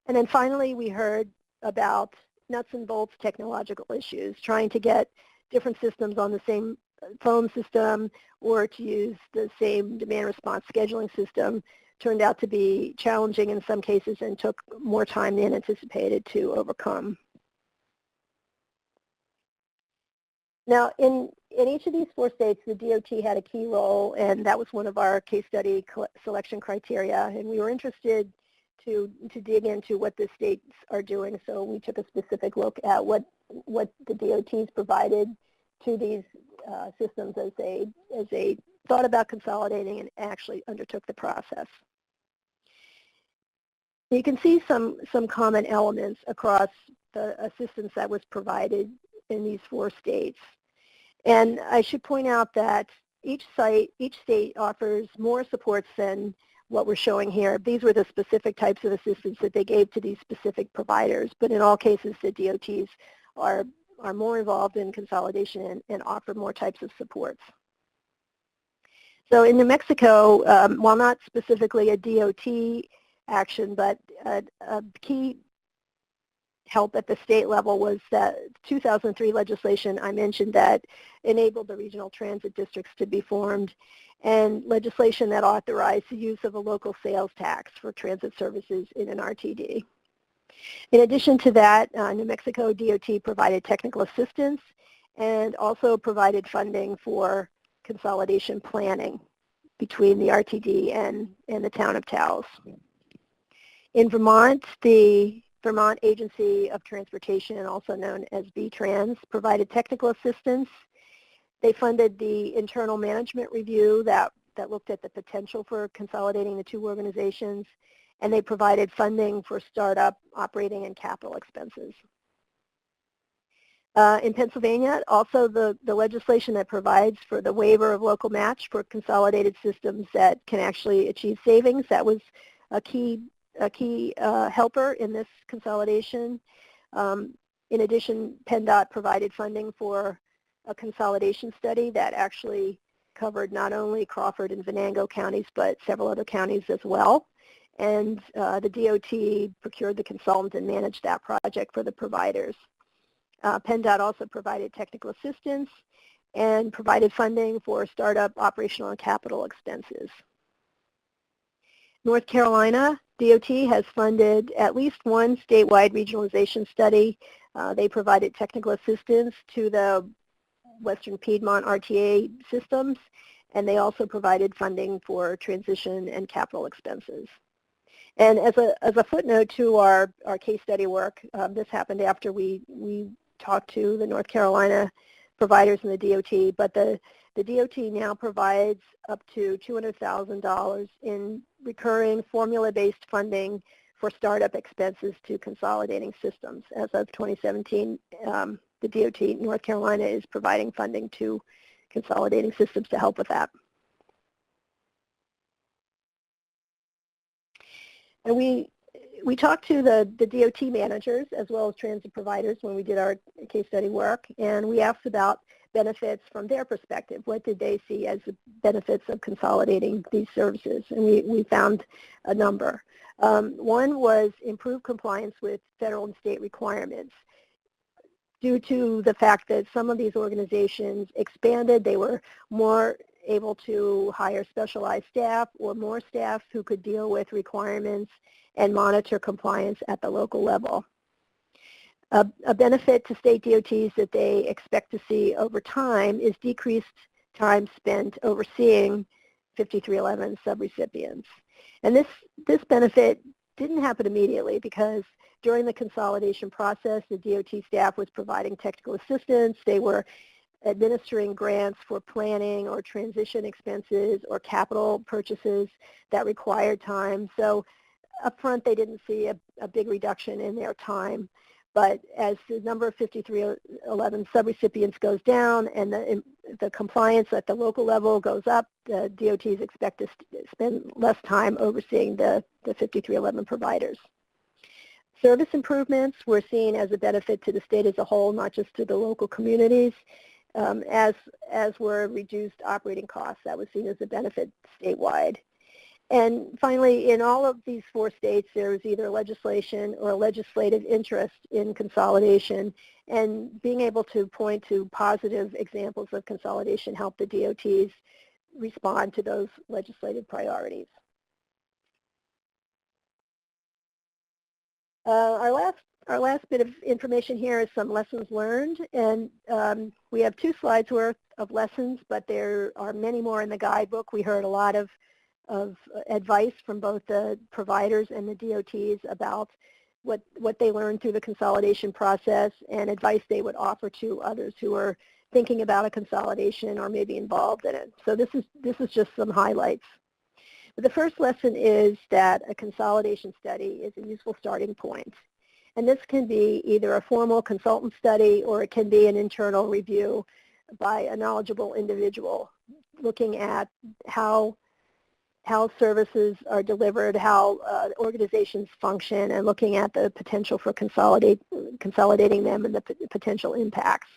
And then finally, we heard about nuts and bolts technological issues, trying to get different systems on the same phone system or to use the same demand response scheduling system turned out to be challenging in some cases and took more time than anticipated to overcome. Now, in each of these 4 states, the DOT had a key role, and that was one of our case study selection criteria, and we were interested to dig into what the states are doing, so we took a specific look at what the DOTs provided to these systems as they thought about consolidating and actually undertook the process. You can see some common elements across the assistance that was provided in these 4 states. And I should point out that each state offers more supports than what we're showing here. These were the specific types of assistance that they gave to these specific providers, but in all cases the DOTs are more involved in consolidation and offer more types of supports. So in New Mexico, while not specifically a DOT action, but a key help at the state level was that 2003 legislation I mentioned that enabled the regional transit districts to be formed, and legislation that authorized the use of a local sales tax for transit services in an RTD. In addition to that, New Mexico DOT provided technical assistance and also provided funding for consolidation planning between the RTD and the town of Taos. In Vermont, the Vermont Agency of Transportation, also known as VTrans, provided technical assistance. They funded the internal management review that looked at the potential for consolidating the two organizations, and they provided funding for startup, operating, and capital expenses. In Pennsylvania, also the legislation that provides for the waiver of local match for consolidated systems that can actually achieve savings, that was a key helper in this consolidation. In addition, PennDOT provided funding for a consolidation study that actually covered not only Crawford and Venango counties, but several other counties as well. And the DOT procured the consultant and managed that project for the providers. PennDOT also provided technical assistance and provided funding for startup, operational, and capital expenses. North Carolina DOT has funded at least one statewide regionalization study. They provided technical assistance to the Western Piedmont RTA systems, and they also provided funding for transition and capital expenses. And as a footnote to our case study work, this happened after we talked to the North Carolina providers and the DOT, but the DOT now provides up to $200,000 in recurring formula-based funding for startup expenses to consolidating systems. As of 2017, the DOT North Carolina is providing funding to consolidating systems to help with that. And we talked to the DOT managers as well as transit providers when we did our case study work, and we asked about benefits from their perspective. What did they see as the benefits of consolidating these services? And we found a number. One was improved compliance with federal and state requirements. Due to the fact that some of these organizations expanded, they were more able to hire specialized staff or more staff who could deal with requirements and monitor compliance at the local level. A benefit to state DOTs that they expect to see over time is decreased time spent overseeing 5311 subrecipients. And this benefit didn't happen immediately because during the consolidation process, the DOT staff was providing technical assistance. They were administering grants for planning or transition expenses or capital purchases that required time. So up front, they didn't see a big reduction in their time. But as the number of 5311 subrecipients goes down and the compliance at the local level goes up, the DOTs expect to spend less time overseeing the 5311 providers. Service improvements were seen as a benefit to the state as a whole, not just to the local communities, as were reduced operating costs. That was seen as a benefit statewide. And finally, in all of these 4 states, there was either legislation or a legislative interest in consolidation, and being able to point to positive examples of consolidation helped the DOTs respond to those legislative priorities. Our last bit of information here is some lessons learned, and we have 2 slides worth of lessons, but there are many more in the guidebook. We heard a lot of advice from both the providers and the DOTs about what they learned through the consolidation process and advice they would offer to others who are thinking about a consolidation or maybe involved in it. So this is just some highlights. But the first lesson is that a consolidation study is a useful starting point. And this can be either a formal consultant study or it can be an internal review by a knowledgeable individual looking at how how services are delivered, how organizations function, and looking at the potential for consolidating them and the potential impacts.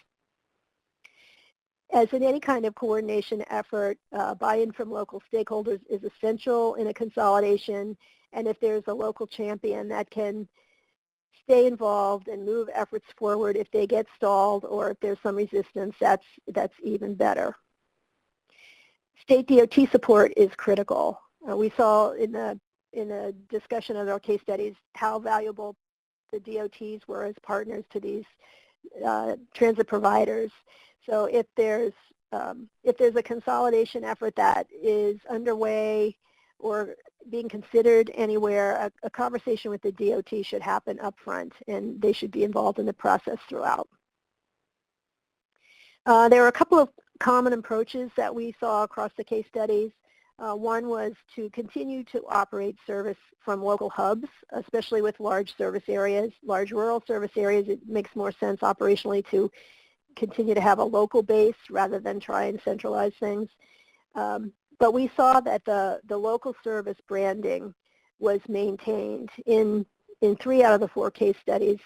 As in any kind of coordination effort, buy-in from local stakeholders is essential in a consolidation, and if there's a local champion that can stay involved and move efforts forward if they get stalled or if there's some resistance, that's even better. State DOT support is critical. We saw in the discussion of our case studies how valuable the DOTs were as partners to these transit providers. So if there's a consolidation effort that is underway or being considered anywhere, a conversation with the DOT should happen up front, and they should be involved in the process throughout. There are a couple of common approaches that we saw across the case studies. One was to continue to operate service from local hubs, especially with large service areas, large rural service areas. It makes more sense operationally to continue to have a local base rather than try and centralize things. But we saw that the local service branding was maintained. In 3 out of the 4 case studies,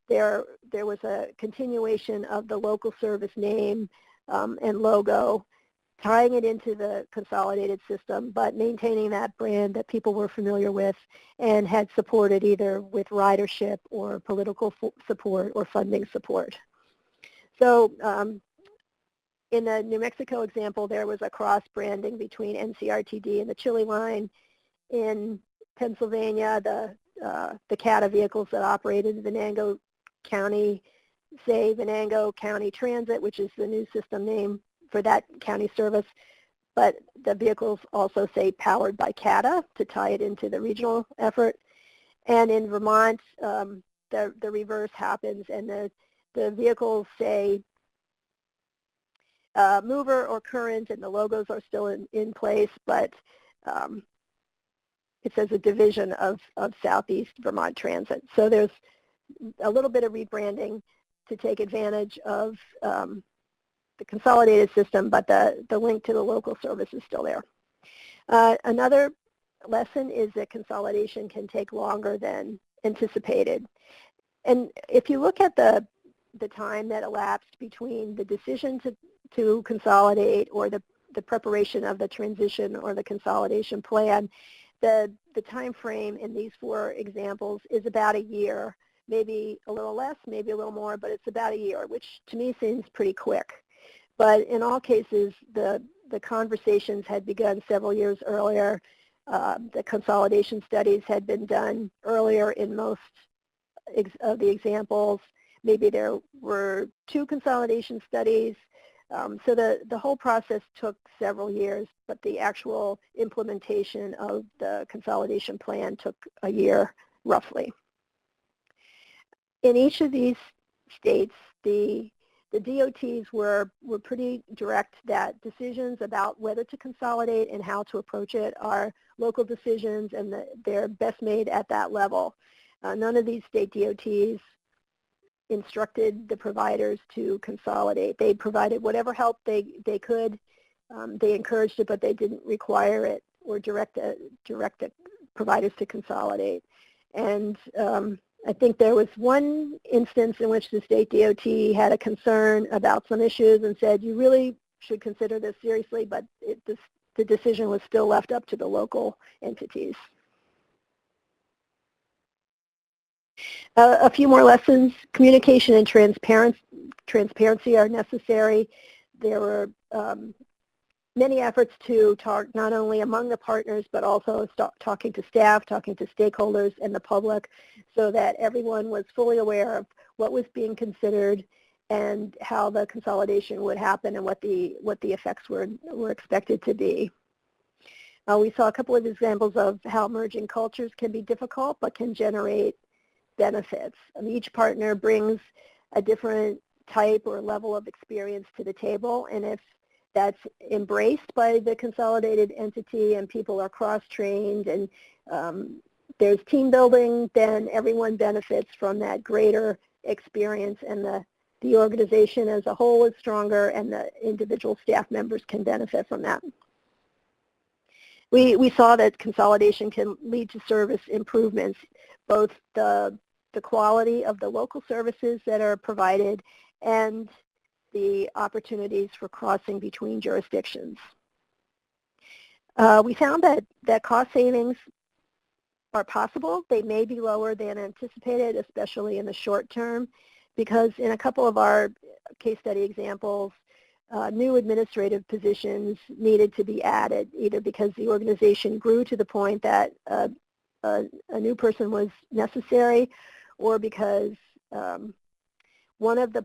there was a continuation of the local service name and logo, tying it into the consolidated system, but maintaining that brand that people were familiar with and had supported either with ridership or political support or funding support. So in the New Mexico example, there was a cross-branding between NCRTD and the Chili line. In Pennsylvania, the CATA vehicles that operated in Venango County say Venango County Transit, which is the new system name for that county service, but the vehicles also say powered by CATA to tie it into the regional effort. And in Vermont, the reverse happens, and the vehicles say mover or current, and the logos are still in place, but it says a division of Southeast Vermont Transit. So there's a little bit of rebranding to take advantage of the consolidated system, but the link to the local service is still there. Another lesson is that consolidation can take longer than anticipated. And if you look at the time that elapsed between the decision to consolidate or the preparation of the transition or the consolidation plan, the time frame in these 4 examples is about a year, maybe a little less, maybe a little more, but it's about a year, which to me seems pretty quick. But in all cases, the conversations had begun several years earlier. The consolidation studies had been done earlier in most of the examples. Maybe there were 2 consolidation studies. So the whole process took several years, but the actual implementation of the consolidation plan took a year, roughly. In each of these states, the DOTs were pretty direct that decisions about whether to consolidate and how to approach it are local decisions, and they're best made at that level. None of these state DOTs instructed the providers to consolidate. They provided whatever help they could. They encouraged it, but they didn't require it or direct the providers to consolidate. And I think there was one instance in which the state DOT had a concern about some issues and said, you really should consider this seriously, but the decision was still left up to the local entities. A few more lessons. Communication and transparency are necessary. There were many efforts to talk not only among the partners, but also talking to staff, talking to stakeholders and the public, so that everyone was fully aware of what was being considered and how the consolidation would happen and what the effects were expected to be. We saw a couple of examples of how merging cultures can be difficult, but can generate benefits. Each partner brings a different type or level of experience to the table, and if that's embraced by the consolidated entity and people are cross-trained and there's team building, then everyone benefits from that greater experience, and the organization as a whole is stronger, and the individual staff members can benefit from that. We saw that consolidation can lead to service improvements, both the quality of the local services that are provided and the opportunities for crossing between jurisdictions. We found that cost savings are possible. They may be lower than anticipated, especially in the short term, because in a couple of our case study examples, new administrative positions needed to be added, either because the organization grew to the point that a new person was necessary, or because one of the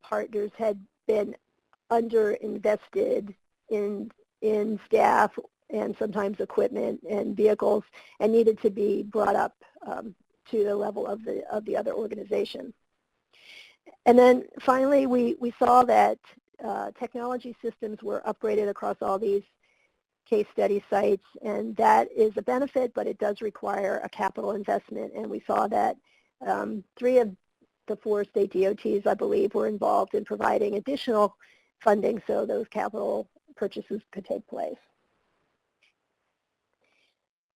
partners had been underinvested in staff and sometimes equipment and vehicles, and needed to be brought up to the level of the other organization. And then finally, we saw that technology systems were upgraded across all these case study sites, and that is a benefit, but it does require a capital investment. And we saw that 3 of the 4 state DOTs, I believe, were involved in providing additional funding so those capital purchases could take place.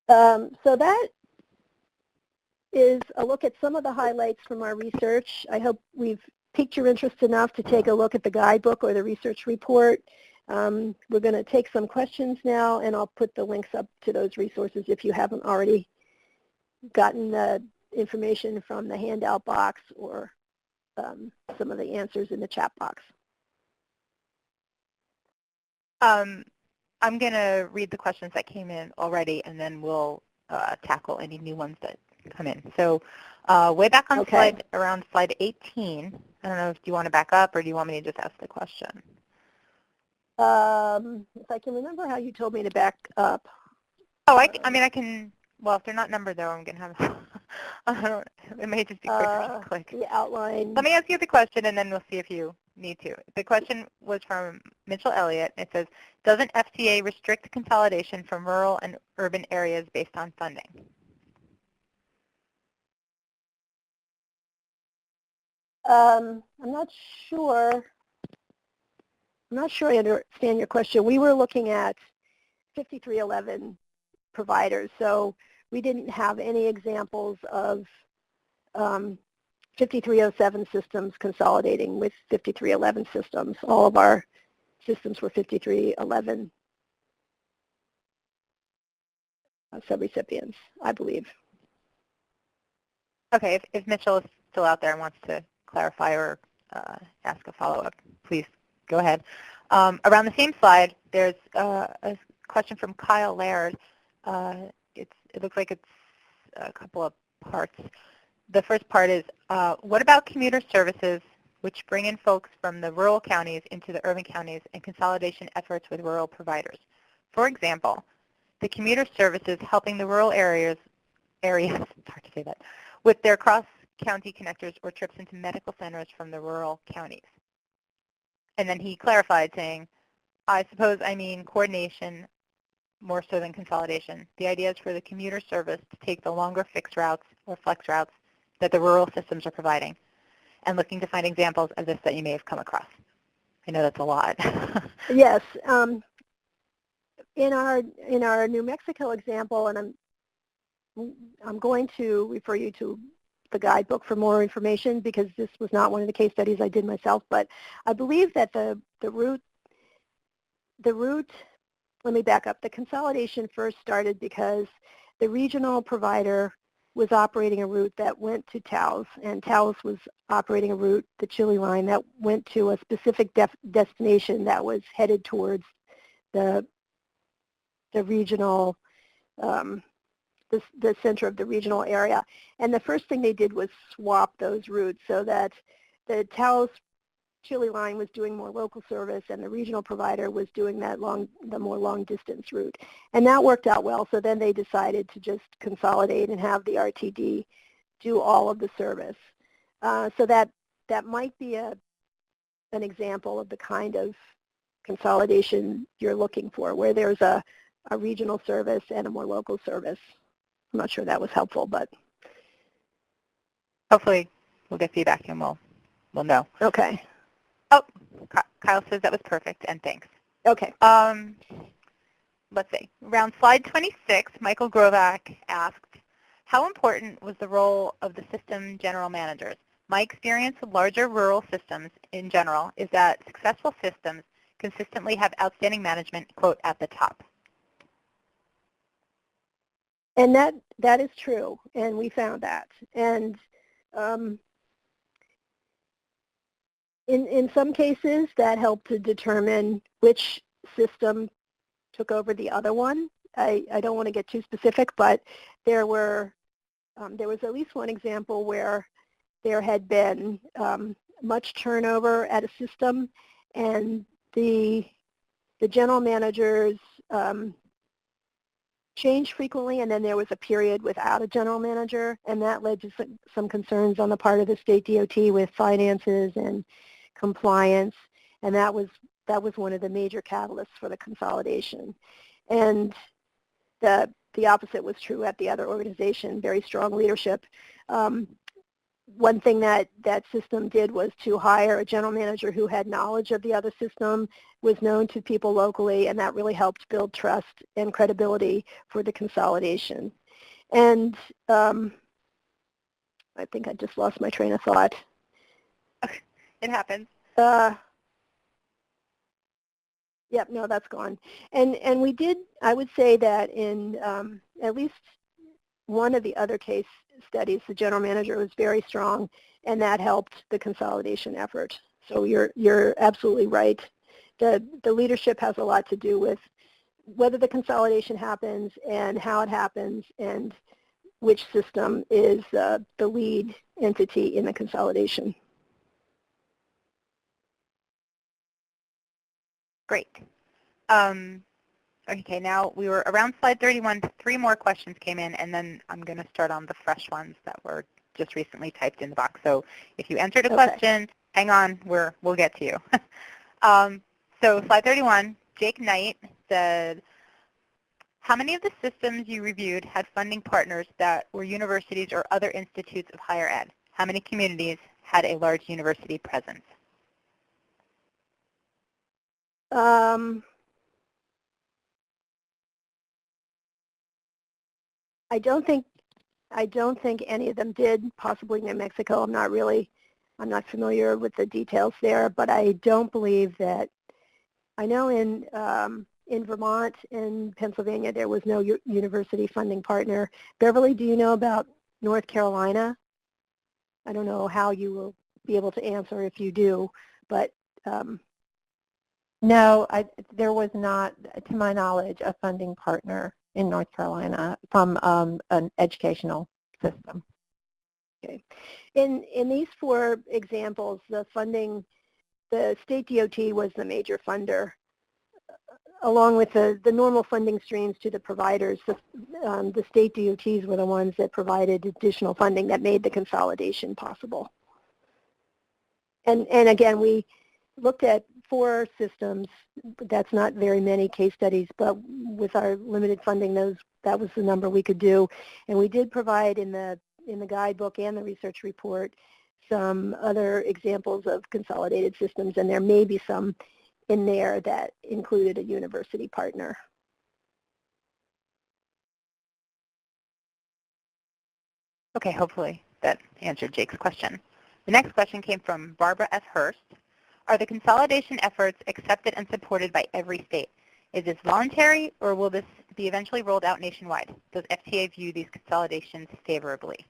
So that is a look at some of the highlights from our research. I hope we've piqued your interest enough to take a look at the guidebook or the research report. We're going to take some questions now, and I'll put the links up to those resources if you haven't already gotten the information from the handout box or some of the answers in the chat box. I'm going to read the questions that came in already, and then we'll tackle any new ones that come in. So way back on around slide 18, I don't know if you want to back up or do you want me to just ask the question? If I can remember how you told me to back up. Oh, I mean, I can, well, if they're not numbered, though, I'm going to have, it may just be quicker to click. The outline. Let me ask you the question, and then we'll see if you need to. The question was from Mitchell Elliott. It says, doesn't FTA restrict consolidation from rural and urban areas based on funding? I'm not sure. I'm not sure I understand your question. We were looking at 5311 providers, so we didn't have any examples of 5307 systems consolidating with 5311 systems. All of our systems were 5311 subrecipients, I believe. Okay, if Mitchell is still out there and wants to clarify or ask a follow-up, please go ahead. Around the same slide, there's a question from Kyle Laird. It looks like it's a couple of parts. The first part is, what about commuter services which bring in folks from the rural counties into the urban counties and consolidation efforts with rural providers? For example, the commuter services helping the rural areas, it's hard to say that, with their cross-county connectors or trips into medical centers from the rural counties. And then he clarified saying, I suppose I mean coordination more so than consolidation. The idea is for the commuter service to take the longer fixed routes or flex routes that the rural systems are providing, and looking to find examples of this that you may have come across. I know that's a lot. Yes. In our New Mexico example, and I'm going to refer you to the guidebook for more information because this was not one of the case studies I did myself, but I believe that the route, let me back up. The consolidation first started because the regional provider was operating a route that went to Taos, and Taos was operating a route, the Chile line, that went to a specific destination that was headed towards the regional, the center of the regional area. And the first thing they did was swap those routes so that the Taos Chile line was doing more local service and the regional provider was doing the more long distance route. And that worked out well, so then they decided to just consolidate and have the RTD do all of the service. So that might be an example of the kind of consolidation you're looking for, where there's a regional service and a more local service. I'm not sure that was helpful, but hopefully we'll get feedback and we'll know. Okay. Oh, Kyle says that was perfect, and thanks. Okay. let's see, around slide 26, Michael Grovak asked, how important was the role of the system general managers? My experience with larger rural systems in general is that successful systems consistently have outstanding management, quote, at the top. And that is true, and we found that. And in some cases, that helped to determine which system took over the other one. I don't want to get too specific, but there was at least one example where there had been much turnover at a system, and the general managers changed frequently, and then there was a period without a general manager, and that led to some concerns on the part of the state DOT with finances and compliance, and that was one of the major catalysts for the consolidation. And the opposite was true at the other organization, very strong leadership. One thing that system did was to hire a general manager who had knowledge of the other system, was known to people locally, and that really helped build trust and credibility for the consolidation. And I think I just lost my train of thought. It happens. Yep, no, that's gone. And we did, I would say that in at least one of the other case studies, the general manager was very strong, and that helped the consolidation effort. So you're absolutely right. The leadership has a lot to do with whether the consolidation happens and how it happens and which system is the lead entity in the consolidation. Great. Okay, now we were around slide 31. 3 more questions came in, and then I'm going to start on the fresh ones that were just recently typed in the box. So if you entered a question, hang on, we'll get to you. So slide 31, Jake Knight said, how many of the systems you reviewed had funding partners that were universities or other institutes of higher ed? How many communities had a large university presence? I don't think any of them did, possibly New Mexico. I'm not familiar with the details there, but I don't believe that. I know in Vermont and Pennsylvania there was no university funding partner. Beverly, do you know about North Carolina? I don't know how you will be able to answer if you do, but no, there was not, to my knowledge, a funding partner in North Carolina from an educational system. Okay. In these 4 examples, the funding, the state DOT was the major funder, along with the normal funding streams to the providers. The state DOTs were the ones that provided additional funding that made the consolidation possible. And again, we looked at 4 systems. That's not very many case studies, but with our limited funding, that was the number we could do. And we did provide in the guidebook and the research report some other examples of consolidated systems, and there may be some in there that included a university partner. Okay, hopefully that answered Jake's question. The next question came from Barbara S. Hurst. Are the consolidation efforts accepted and supported by every state? Is this voluntary, or will this be eventually rolled out nationwide? Does FTA view these consolidations favorably?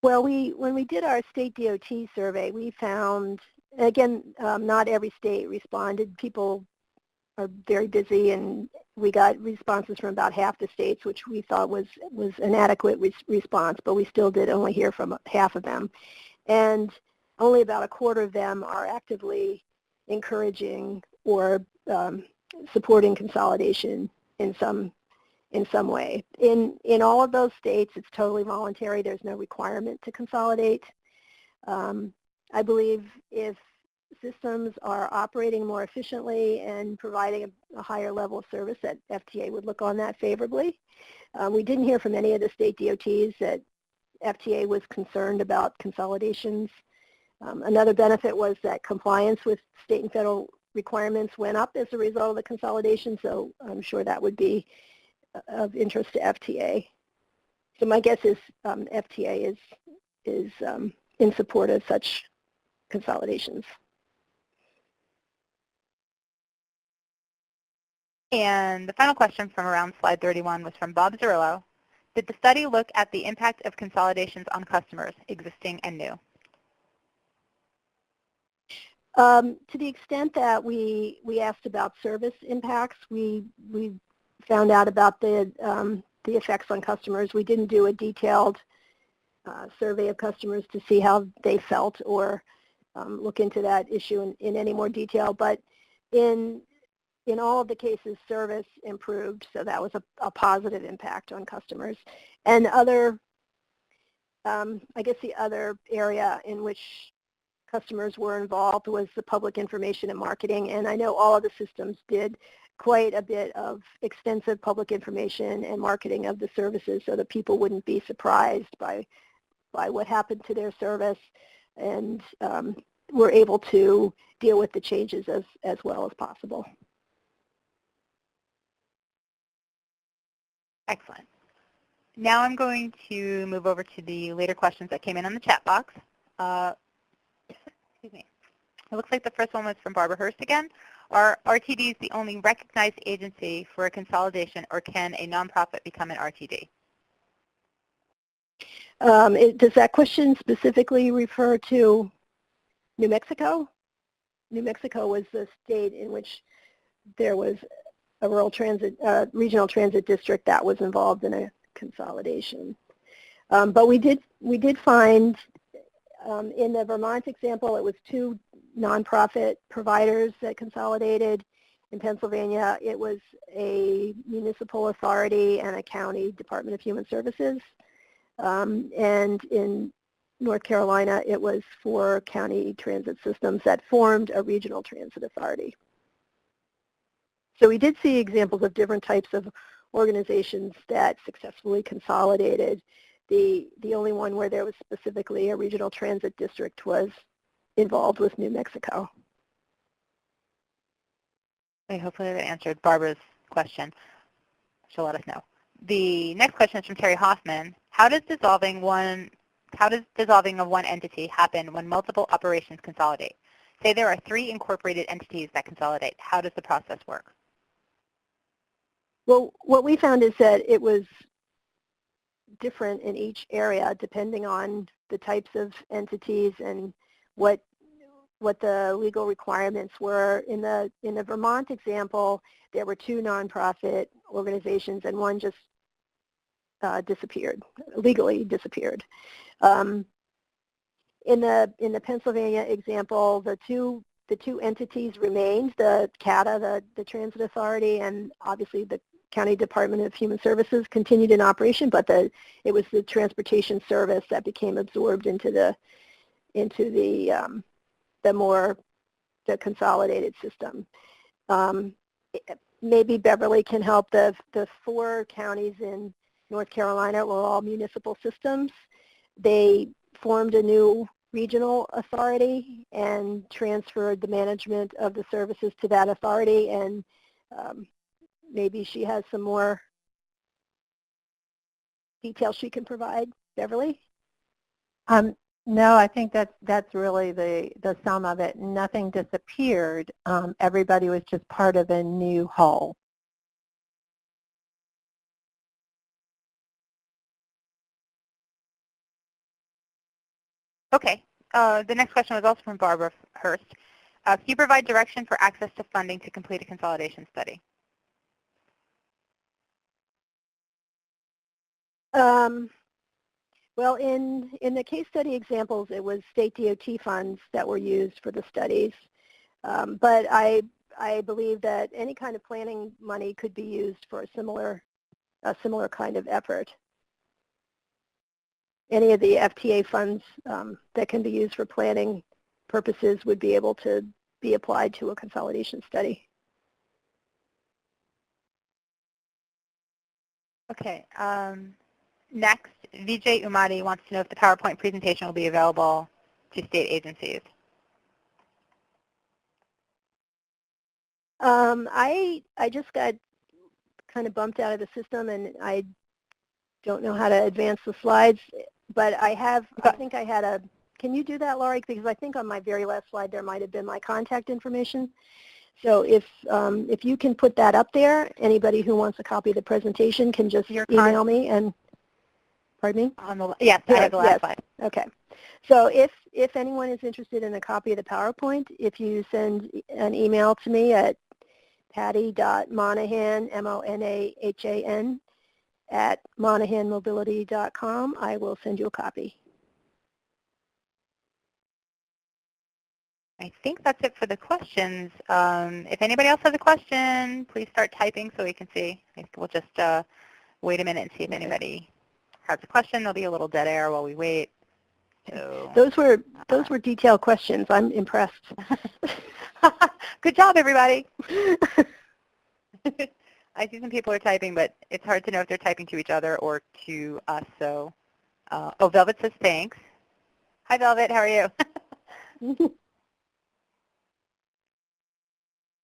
Well, when we did our state DOT survey, we found, again, not every state responded. People are very busy, and we got responses from about half the states, which we thought was an adequate response, but we still did only hear from half of them. And only about a quarter of them are actively encouraging or supporting consolidation in some way. In all of those states, it's totally voluntary. There's no requirement to consolidate. I believe if systems are operating more efficiently and providing a higher level of service, that FTA would look on that favorably. We didn't hear from any of the state DOTs that FTA was concerned about consolidations. Another benefit was that compliance with state and federal requirements went up as a result of the consolidation, so I'm sure that would be of interest to FTA. So my guess is FTA is in support of such consolidations. And the final question from around slide 31 was from Bob Zerillo. Did the study look at the impact of consolidations on customers, existing and new? To the extent that we asked about service impacts, we found out about the effects on customers. We didn't do a detailed survey of customers to see how they felt or look into that issue in any more detail. But in all of the cases, service improved, so that was a positive impact on customers. And I guess the other area in which customers were involved was the public information and marketing, and I know all of the systems did quite a bit of extensive public information and marketing of the services so that people wouldn't be surprised by what happened to their service, and were able to deal with the changes as well as possible. Excellent. Now I'm going to move over to the later questions that came in on the chat box. Excuse me. It looks like the first one was from Barbara Hurst again. Are RTDs the only recognized agency for a consolidation, or can a nonprofit become an RTD? Does that question specifically refer to New Mexico? New Mexico was the state in which there was a regional transit district that was involved in a consolidation. But we did find in the Vermont example, it was 2 nonprofit providers that consolidated. In Pennsylvania, it was a municipal authority and a county Department of Human Services. And in North Carolina, it was 4 county transit systems that formed a regional transit authority. So we did see examples of different types of organizations that successfully consolidated. The only one where there was specifically a regional transit district was involved with New Mexico. Okay, hopefully that answered Barbara's question. She'll let us know. The next question is from Terry Hoffman. How does dissolving of one entity happen when multiple operations consolidate? Say there are 3 incorporated entities that consolidate. How does the process work? Well, what we found is that it was different in each area depending on the types of entities and what the legal requirements were. In the Vermont example, there were 2 nonprofit organizations and one just legally disappeared. In the Pennsylvania example, the two entities remained, the CATA, the Transit Authority, and obviously the County Department of Human Services continued in operation, but it was the transportation service that became absorbed into the consolidated system. Maybe Beverly can help. The 4 counties in North Carolina were all municipal systems. They formed a new regional authority and transferred the management of the services to that authority, and maybe she has some more details she can provide. Beverly? No, I think that's really the sum of it. Nothing disappeared. Everybody was just part of a new whole. Okay. The next question was also from Barbara Hurst. Can you provide direction for access to funding to complete a consolidation study? Well, in the case study examples, it was state DOT funds that were used for the studies. But I believe that any kind of planning money could be used for a similar kind of effort. Any of the FTA funds that can be used for planning purposes would be able to be applied to a consolidation study. Okay. Next, Vijay Umadi wants to know if the PowerPoint presentation will be available to state agencies. I just got kind of bumped out of the system, and I don't know how to advance the slides, but I think I had a, can you do that, Laurie? Because I think on my very last slide there might have been my contact information. So if you can put that up there, anybody who wants a copy of the presentation can just email me and, pardon me? Yes, I have the last slide. Okay. So if anyone is interested in a copy of the PowerPoint, if you send an email to me at patty.monahan, M-O-N-A-H-A-N, at monahanmobility.com, I will send you a copy. I think that's it for the questions. If anybody else has a question, please start typing so we can see. I think we'll just wait a minute and see if anybody has a question. There'll be a little dead air while we wait. So, those were detailed questions. I'm impressed. Good job, everybody. I see some people are typing, but it's hard to know if they're typing to each other or to us. So, oh, Velvet says thanks. Hi, Velvet. How are you?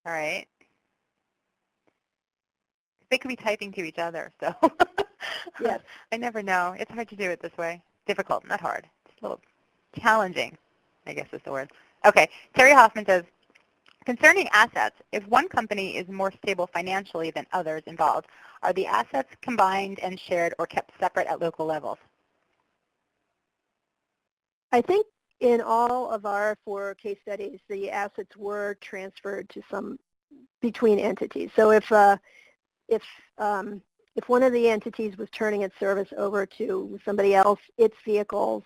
All right. They could be typing to each other, so yes. I never know. It's hard to do it this way. Difficult, not hard. It's a little challenging, I guess is the word. Okay, Terry Hoffman says, concerning assets, if one company is more stable financially than others involved, are the assets combined and shared or kept separate at local levels? I think in all of our 4 case studies, the assets were transferred to between entities. So if one of the entities was turning its service over to somebody else, its vehicles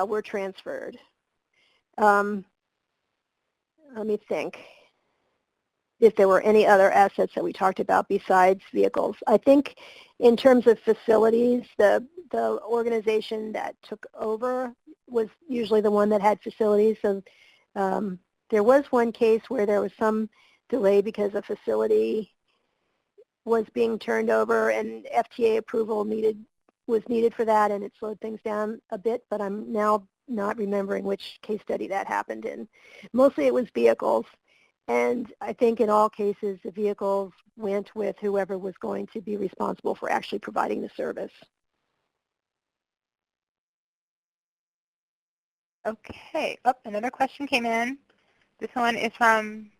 were transferred. Let me think if there were any other assets that we talked about besides vehicles. I think in terms of facilities, the organization that took over was usually the one that had facilities. So there was one case where there was some delay because a facility was being turned over and FTA approval was needed for that, and it slowed things down a bit, but I'm now not remembering which case study that happened in. Mostly it was vehicles, and I think in all cases the vehicles went with whoever was going to be responsible for actually providing the service. Okay, another question came in. This one is from,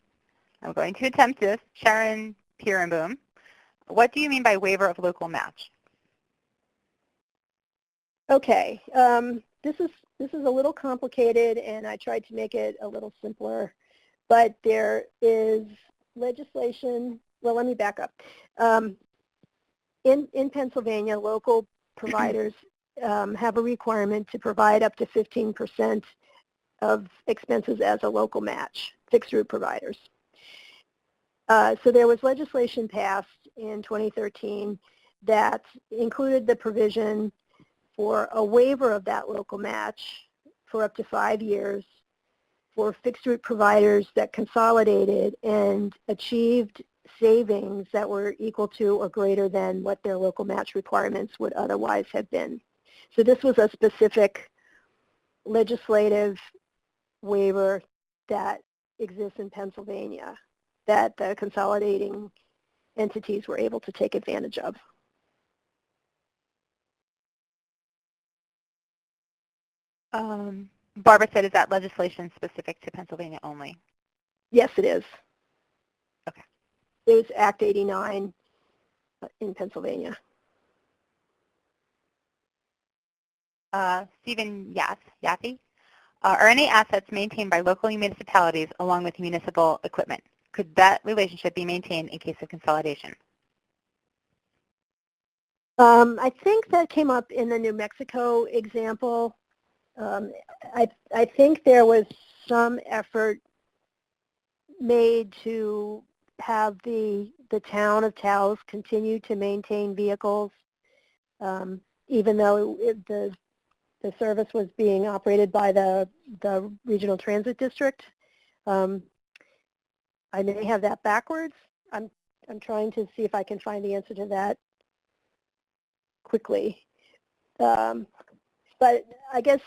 I'm going to attempt this, Sharon Pierenboom. What do you mean by waiver of local match? Okay, this is a little complicated, and I tried to make it a little simpler, but there is legislation. Well, let me back up. In Pennsylvania, local providers have a requirement to provide up to 15% of expenses as a local match, fixed route providers. So there was legislation passed in 2013 that included the provision for a waiver of that local match for up to 5 years for fixed route providers that consolidated and achieved savings that were equal to or greater than what their local match requirements would otherwise have been. So this was a specific legislative waiver that exists in Pennsylvania that the consolidating entities were able to take advantage of. Barbara said, is that legislation specific to Pennsylvania only? Yes, it is. Okay. It was Act 89 in Pennsylvania. Stephen Yaffe, are any assets maintained by local municipalities along with municipal equipment? Could that relationship be maintained in case of consolidation? I think that came up in the New Mexico example. I think there was some effort made to have the town of Taos continue to maintain vehicles, even though the service was being operated by the regional transit district. I may have that backwards. I'm trying to see if I can find the answer to that quickly. But I guess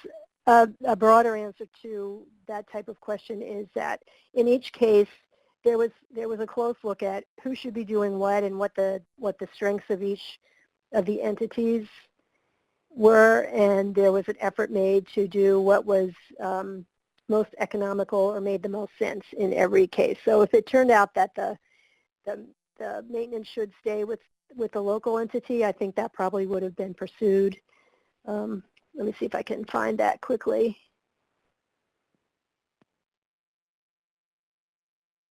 A broader answer to that type of question is that in each case, there was a close look at who should be doing what and what the strengths of each of the entities were, and there was an effort made to do what was most economical or made the most sense in every case. So if it turned out that the maintenance should stay with the local entity, I think that probably would have been pursued. Let me see if I can find that quickly.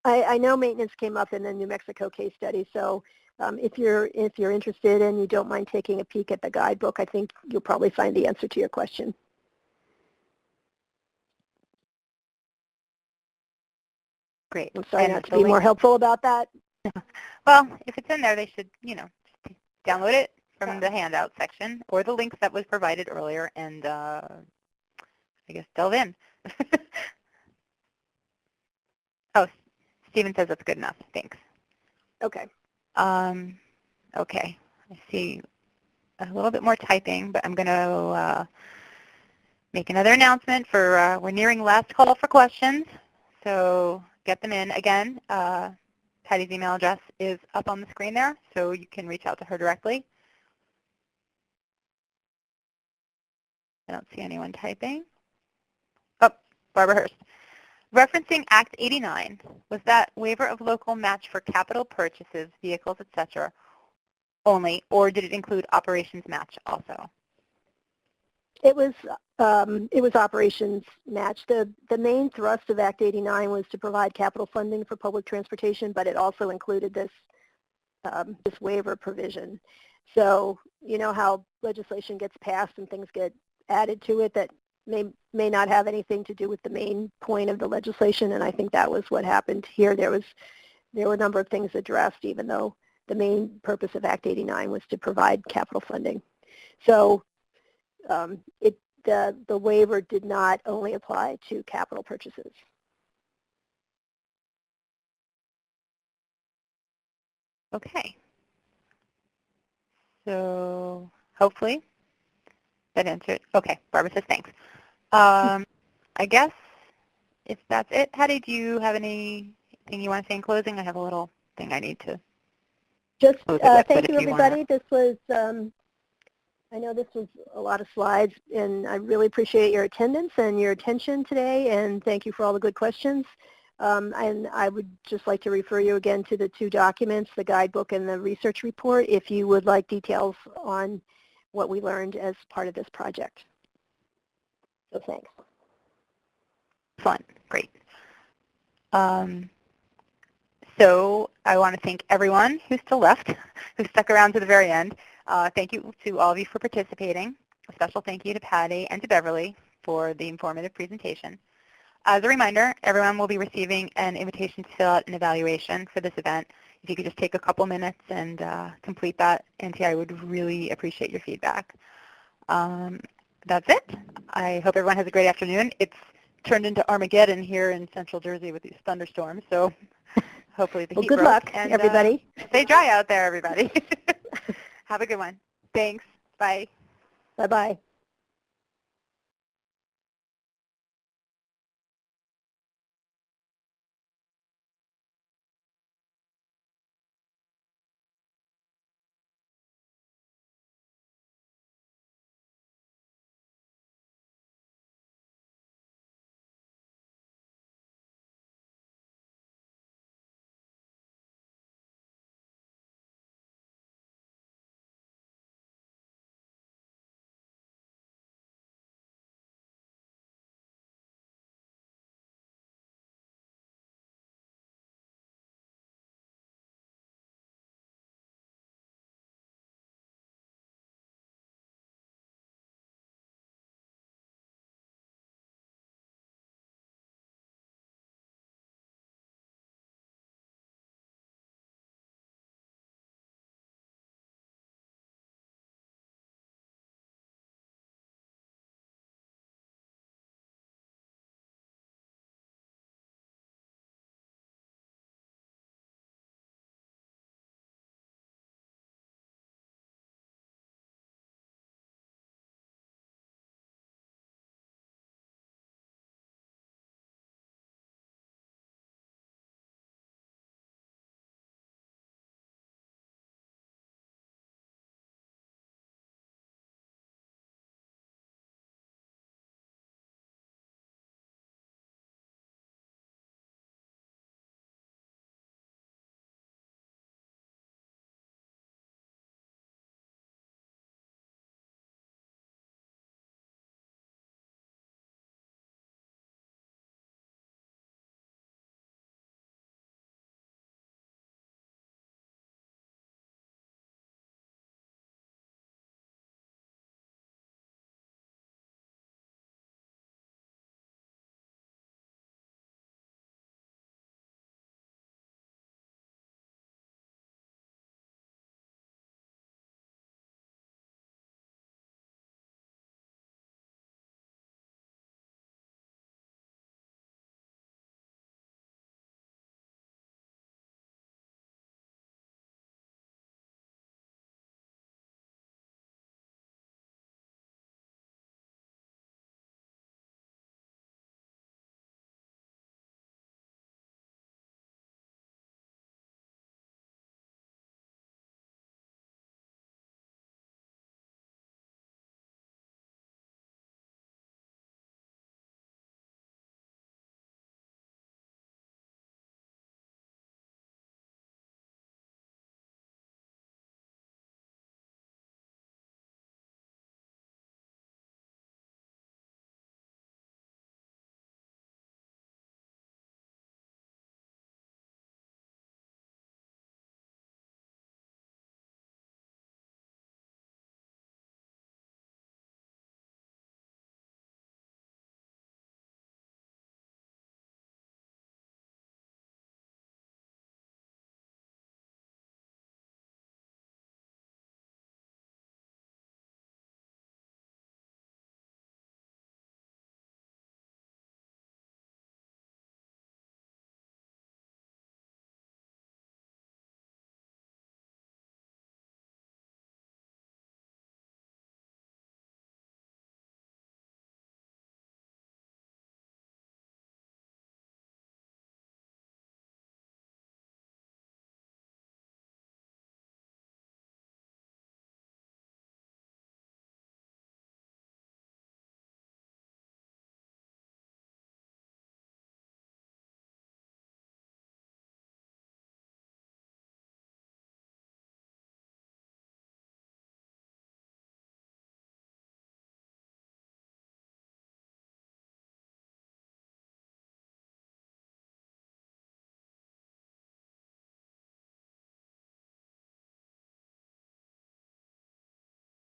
I know maintenance came up in the New Mexico case study, so if you're interested and you don't mind taking a peek at the guidebook, I think you'll probably find the answer to your question. Great. I'm sorry not to be more helpful about that. Well, if it's in there, they should, download it from the handout section or the links that was provided earlier and, I guess, delve in. Oh, Stephen says that's good enough. Thanks. Okay. Okay. I see a little bit more typing, but I'm going to make another announcement for we're nearing last call for questions, so get them in. Again, Patty's email address is up on the screen there, so you can reach out to her directly. I don't see anyone typing. Oh, Barbara Hurst. Referencing Act 89, was that waiver of local match for capital purchases, vehicles, etc. only, or did it include operations match also? It was operations match. The main thrust of Act 89 was to provide capital funding for public transportation, but it also included this waiver provision. So you know how legislation gets passed and things get added to it that may not have anything to do with the main point of the legislation, and I think that was what happened here. There were a number of things addressed, even though the main purpose of Act 89 was to provide capital funding. So the waiver did not only apply to capital purchases. Okay. So hopefully that answered. Okay, Barbara says thanks. I guess if that's it, Patty, do you have anything you want to say in closing? I have a little thing I need to just close it with, thank you, everybody. This was, I know this was a lot of slides, and I really appreciate your attendance and your attention today, and thank you for all the good questions. And I would just like to refer you again to the two documents, the guidebook and the research report, if you would like details on what we learned as part of this project. So thanks. Excellent. Great. So I want to thank everyone who's still left, who stuck around to the very end. Thank you to all of you for participating. A special thank you to Patty and to Beverly for the informative presentation. As a reminder, everyone will be receiving an invitation to fill out an evaluation for this event. If you could just take a couple minutes and complete that, NTI would really appreciate your feedback. That's it. I hope everyone has a great afternoon. It's turned into Armageddon here in central Jersey with these thunderstorms, so hopefully the heat good broke. luck, and, everybody. Stay dry out there, everybody. Have a good one. Thanks. Bye. Bye-bye.